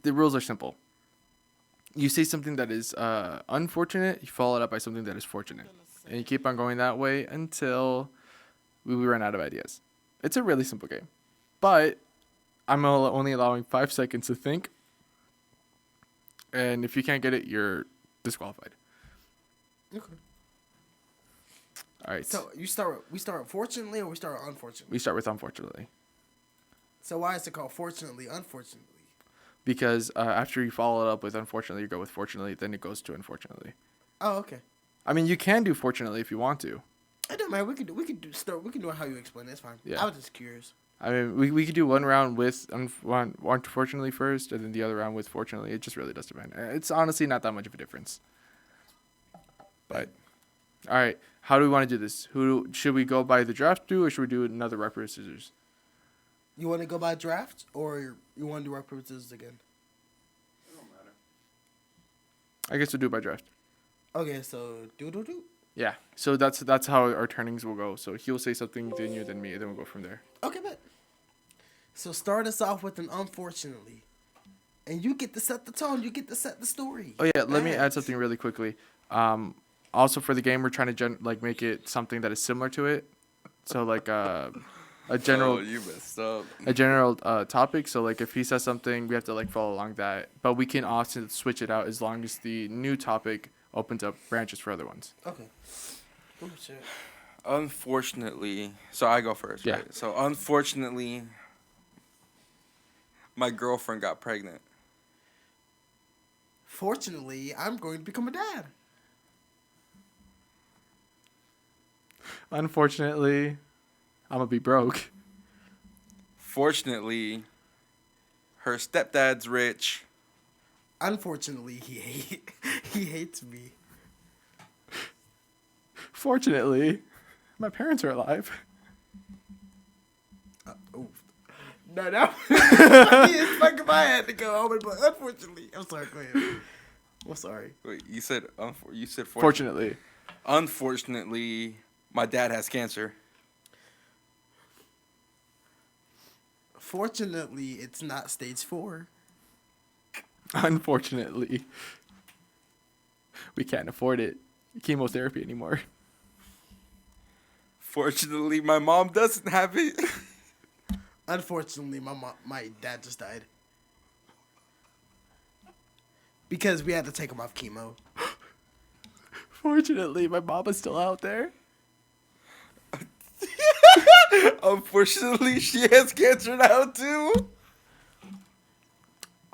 The rules are simple. You say something that is unfortunate, you follow it up by something that is fortunate, and you keep on going that way until we run out of ideas. It's a really simple game, but I'm only allowing 5 seconds to think, and if you can't get it, you're disqualified. Okay. All right. So we start with fortunately, or we start with unfortunately? We start with unfortunately. So why is it called fortunately, unfortunately? Because after you follow it up with unfortunately, you go with fortunately, then it goes to unfortunately. Oh, okay. I mean, you can do fortunately if you want to. It don't matter. We can do it how you explain it. It's fine. Yeah. I was just curious. I mean, we could do one round with unfortunately first, and then the other round with fortunately. It just really does depend. It's honestly not that much of a difference. But, all right, how do we want to do this? Should we go by the draft or should we do another rock paper scissors? You want to go by draft, or you want to do rock paper scissors again? I guess we'll do it by draft. Okay, so do. Yeah. So that's how our turnings will go. So he'll say something, then you, then me, and then we'll go from there. Okay, bet. So start us off with an unfortunately, and you get to set the tone. You get to set the story. Oh yeah, let me Bet. add something really quickly. Also for the game, we're trying to make it something that is similar to it. So like a general. Oh, you messed up. A general topic. So like if he says something, we have to like follow along that. But we can often switch it out as long as the new topic opens up branches for other ones. Okay. Oh shit. Unfortunately, so I go first, Yeah. right? So unfortunately, my girlfriend got pregnant. Fortunately, I'm going to become a dad. Unfortunately, I'm gonna be broke. Fortunately, her stepdad's rich. Unfortunately, he hates me. Fortunately, my parents are alive. Oh. No, that it's fucking my head to go home, but unfortunately, I'm sorry. Go ahead. I'm sorry. Wait, you said fortunately. Fortunately. Unfortunately, my dad has cancer. Fortunately, it's not stage 4. Unfortunately, we can't afford it. Chemotherapy anymore. Fortunately, my mom doesn't have it. Unfortunately, my dad just died because we had to take him off chemo. Fortunately, my mama's still out there. Unfortunately, she has cancer now too.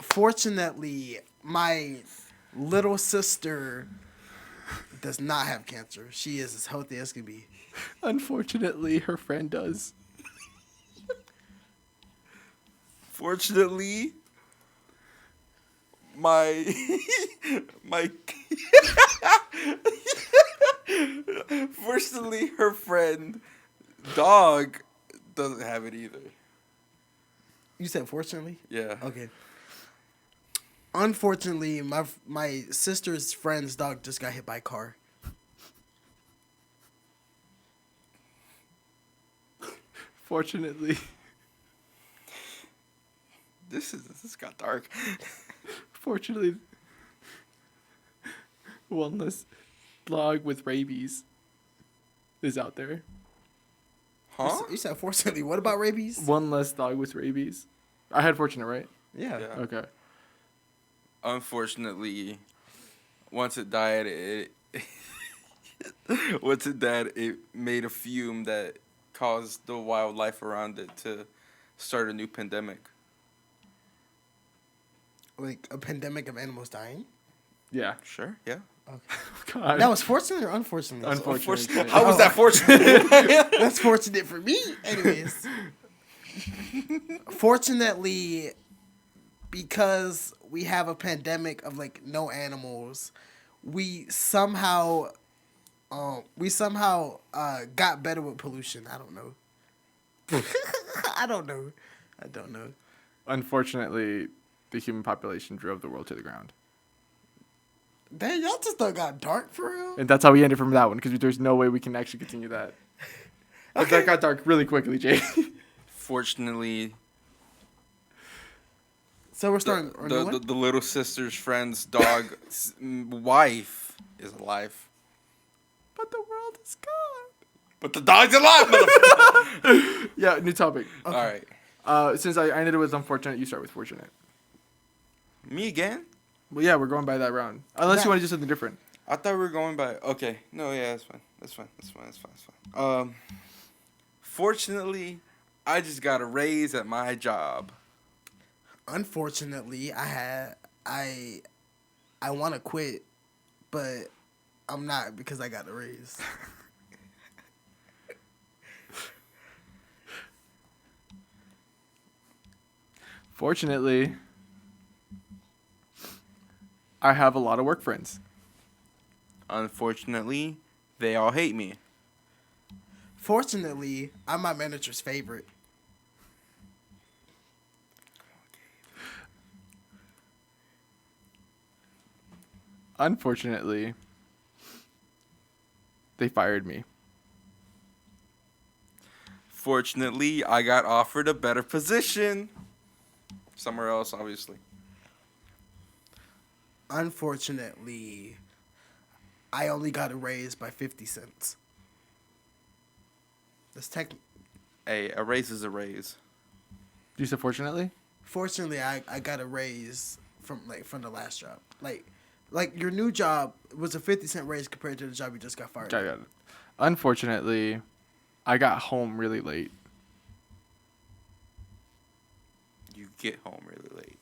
Fortunately, my little sister does not have cancer. She is as healthy as can be. Unfortunately, her friend does. Fortunately, my fortunately, her friend dog doesn't have it either. You said fortunately? Yeah. Okay. Unfortunately, my sister's friend's dog just got hit by a car. Fortunately. This got dark. Fortunately, one less dog with rabies is out there. Huh? You said fortunately. What about rabies? One less dog with rabies. I had fortunate, right? Yeah. Yeah. Okay. Unfortunately, once it died, it made a fume that caused the wildlife around it to start a new pandemic. Like a pandemic of animals dying? Yeah. Sure. Yeah. God. That was fortunate or unfortunate? Unfortunate. How was that fortunate? That's fortunate for me. Anyways. Fortunately, because we have a pandemic of like no animals, we somehow got better with pollution. I don't know. I don't know. Unfortunately, the human population drove the world to the ground. Dang, y'all just done got dark for real? And that's how we ended from that one, because there's no way we can actually continue that. Okay. That got dark really quickly, Jay. Fortunately, So we're starting. the little sister's friend's dog's wife is alive. But the world is gone. But the dog's alive, motherfucker. Yeah, new topic. All right. Since I ended it with unfortunate, you start with fortunate. Me again? Well, yeah, we're going by that round. Unless you want to do something different. I thought we were going by. Okay, no, yeah, that's fine. That's fine. That's fine. That's fine. That's fine. Fortunately, I just got a raise at my job. Unfortunately, I want to quit, but I'm not because I got a raise. Fortunately, I have a lot of work friends. Unfortunately, they all hate me. Fortunately, I'm my manager's favorite. Unfortunately, they fired me. Fortunately, I got offered a better position. Somewhere else, obviously. Unfortunately, I only got a raise by 50 cents. That's Hey, a raise is a raise. You said fortunately? Fortunately, I got a raise from the last job. Like your new job was a 50-cent raise compared to the job you just got fired. Got it. Unfortunately, I got home really late. You get home really late.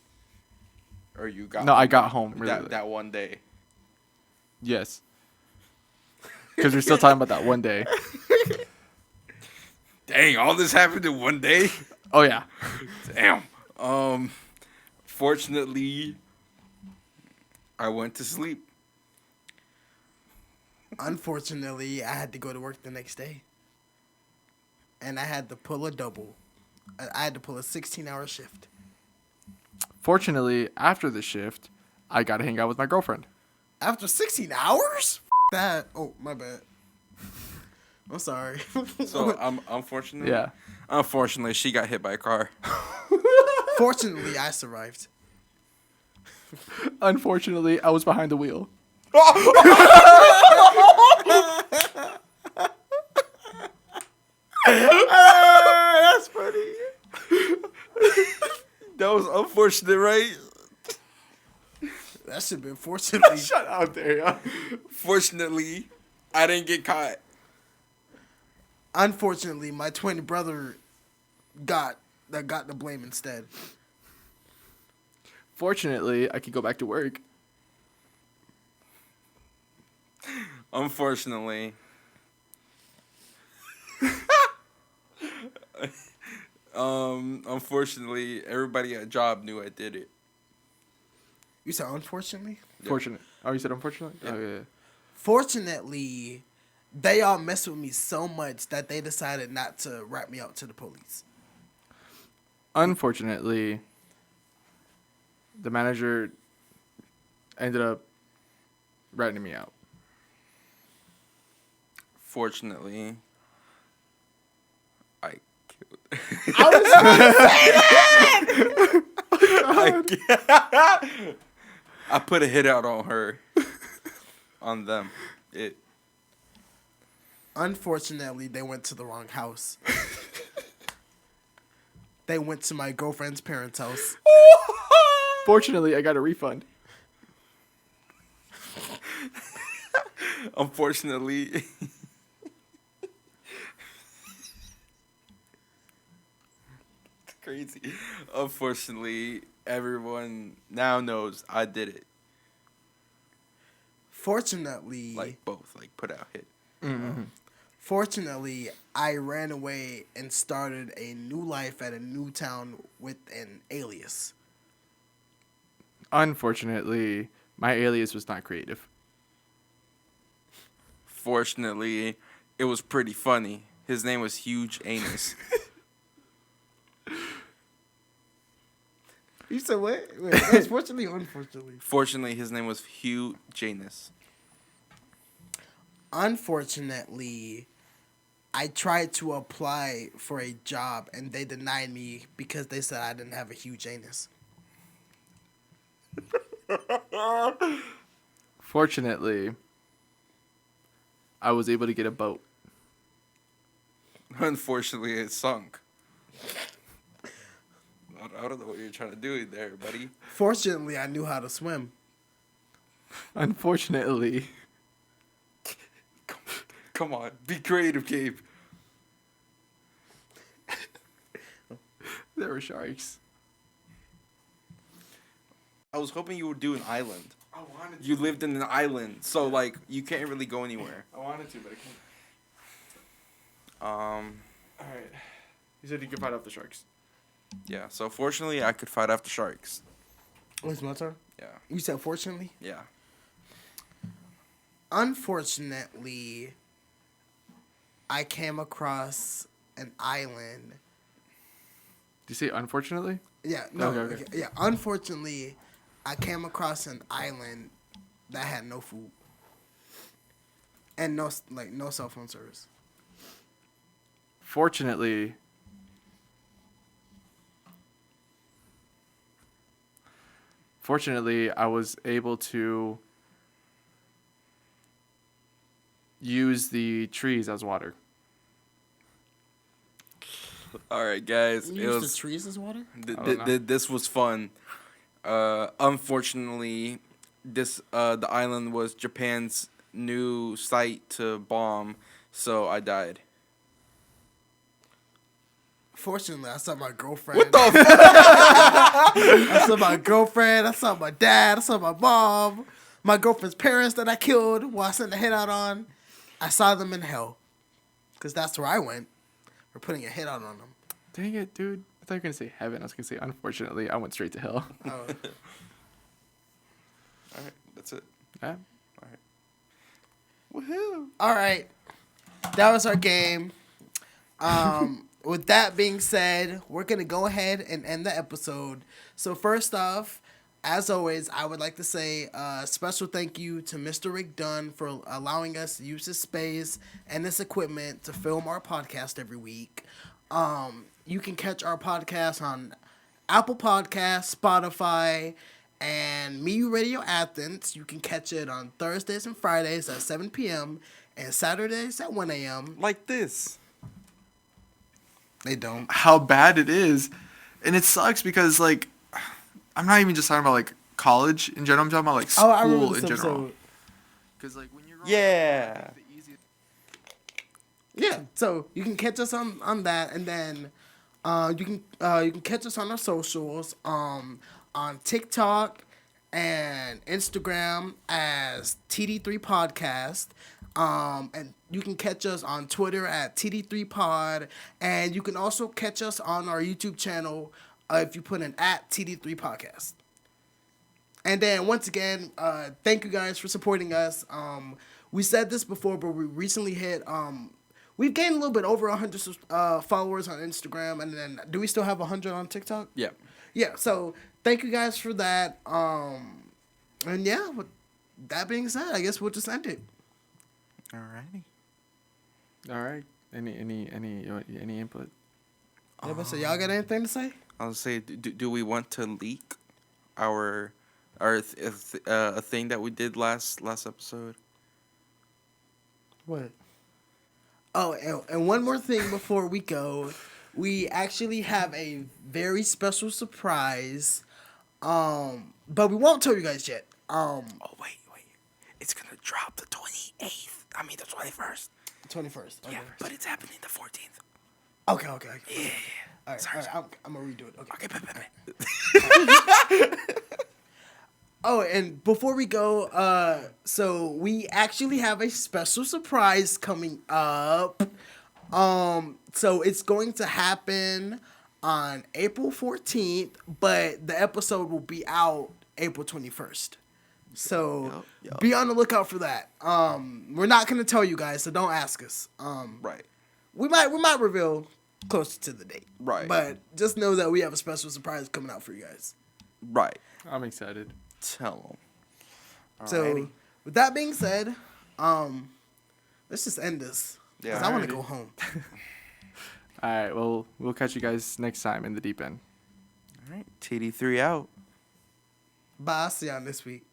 Or you got No, home I got home really late. that one day. Yes. Because we're still talking about that one day. Dang, all this happened in one day? Oh, yeah. Damn. Fortunately, I went to sleep. Unfortunately, I had to go to work the next day. And I had to pull a double. I had to pull a 16-hour shift. Fortunately, after the shift, I got to hang out with my girlfriend. After 16 hours? That. Oh, my bad. I'm sorry. So, unfortunately, Yeah. Unfortunately, she got hit by a car. Fortunately, I survived. Unfortunately, I was behind the wheel. That's funny. That was unfortunate, right? That should have been fortunately. Shut out there, yo. Fortunately, I didn't get caught. Unfortunately, my twin brother got the blame instead. Fortunately, I could go back to work. Unfortunately. Unfortunately, everybody at job knew I did it. You said unfortunately? Yeah. Fortunate. Oh, you said unfortunately? Yeah. Oh, yeah. Fortunately, they all messed with me so much that they decided not to rat me out to the police. Unfortunately, the manager ended up ratting me out. Fortunately, I killed. I put a hit out on her. On them. Unfortunately, they went to the wrong house. They went to my girlfriend's parents' house. Fortunately, I got a refund. Unfortunately. Crazy. Unfortunately, everyone now knows I did it. Fortunately, Like both, like put out hit. Fortunately, I ran away and started a new life at a new town with an alias. Unfortunately, my alias was not creative. Fortunately, it was pretty funny. His name was Huge Anus. You said what? Wait, that's fortunately or unfortunately? Fortunately, his name was Huge Anus. Unfortunately, I tried to apply for a job and they denied me because they said I didn't have a huge anus. Fortunately, I was able to get a boat. Unfortunately, it sunk. I don't know what you're trying to do there, buddy. Fortunately, I knew how to swim. Unfortunately, Come on, be creative, Gabe. There were sharks. I was hoping you would do an island. I wanted to. You lived in an island, so like you can't really go anywhere. I wanted to, but I can't. All Alright. You said you could fight off the sharks. yeah. So fortunately, I could fight off the sharks. It's my turn. Yeah, You said fortunately. yeah. Unfortunately, I came across an island. Did you say unfortunately? Yeah, no, Okay. yeah. Unfortunately, I came across an island that had no food and no cell phone service. Fortunately, I was able to use the trees as water. All right, guys. You It use was the trees as water? this was fun. Unfortunately, the island was Japan's new site to bomb, so I died. Fortunately, I saw my girlfriend. What the? I saw my girlfriend. I saw my dad. I saw my mom. My girlfriend's parents that I killed while I sent the hit out on. I saw them in hell. Because that's where I went. For putting a hit out on them. Dang it, dude. I thought you were going to say heaven. I was going to say, unfortunately, I went straight to hell. Oh. All right, that's it. Yeah. Woohoo! All right. That was our game. With that being said, we're going to go ahead and end the episode. So first off, as always, I would like to say a special thank you to Mr. Rick Dunn for allowing us to use his space and this equipment to film our podcast every week. You can catch our podcast on Apple Podcasts, Spotify, and Me Radio Athens. You can catch it on Thursdays and Fridays at 7 p.m. and Saturdays at 1 a.m. Like this. They don't. How bad it is. And it sucks because, like, I'm not even just talking about, like, college in general. I'm talking about, like, school I remember this in general. episode. Because, like, when you're Yeah. Yeah, so you can catch us on that, and then you can catch us on our socials on TikTok and Instagram as TD3 Podcast. And you can catch us on Twitter at TD3 Pod, and you can also catch us on our YouTube channel if you put in at TD3 Podcast. And then once again, thank you guys for supporting us. We said this before, but we recently hit. We've gained a little bit over 100 followers on Instagram, and then do we still have 100 on TikTok? Yeah. Yeah. So thank you guys for that. And yeah, with that being said, I guess we'll just end it. Alrighty. All right. Any input? Yeah, but so y'all got anything to say? I'll say, do we want to leak our a thing that we did last episode? What? Oh, and one more thing before we go. We actually have a very special surprise. But we won't tell you guys yet. Oh wait, it's gonna drop the 28th. I mean the 21st. 21st. Okay. Yeah, but it's happening the 14th. Okay. Yeah. All right. Sorry. I'm gonna redo it. Okay. Okay. Oh, and before we go, so we actually have a special surprise coming up. So it's going to happen on April 14th, but the episode will be out April 21st. So Yep. be on the lookout for that. We're not gonna tell you guys, so don't ask us. Right. We might reveal closer to the date. Right. But just know that we have a special surprise coming out for you guys. Right. I'm excited. Tell them. So with that being said, let's just end this. Yeah. Because I want to Alrighty. go home. All right. Well, we'll catch you guys next time in the deep end. All right. TD3 out. Bye. I'll see y'all this week.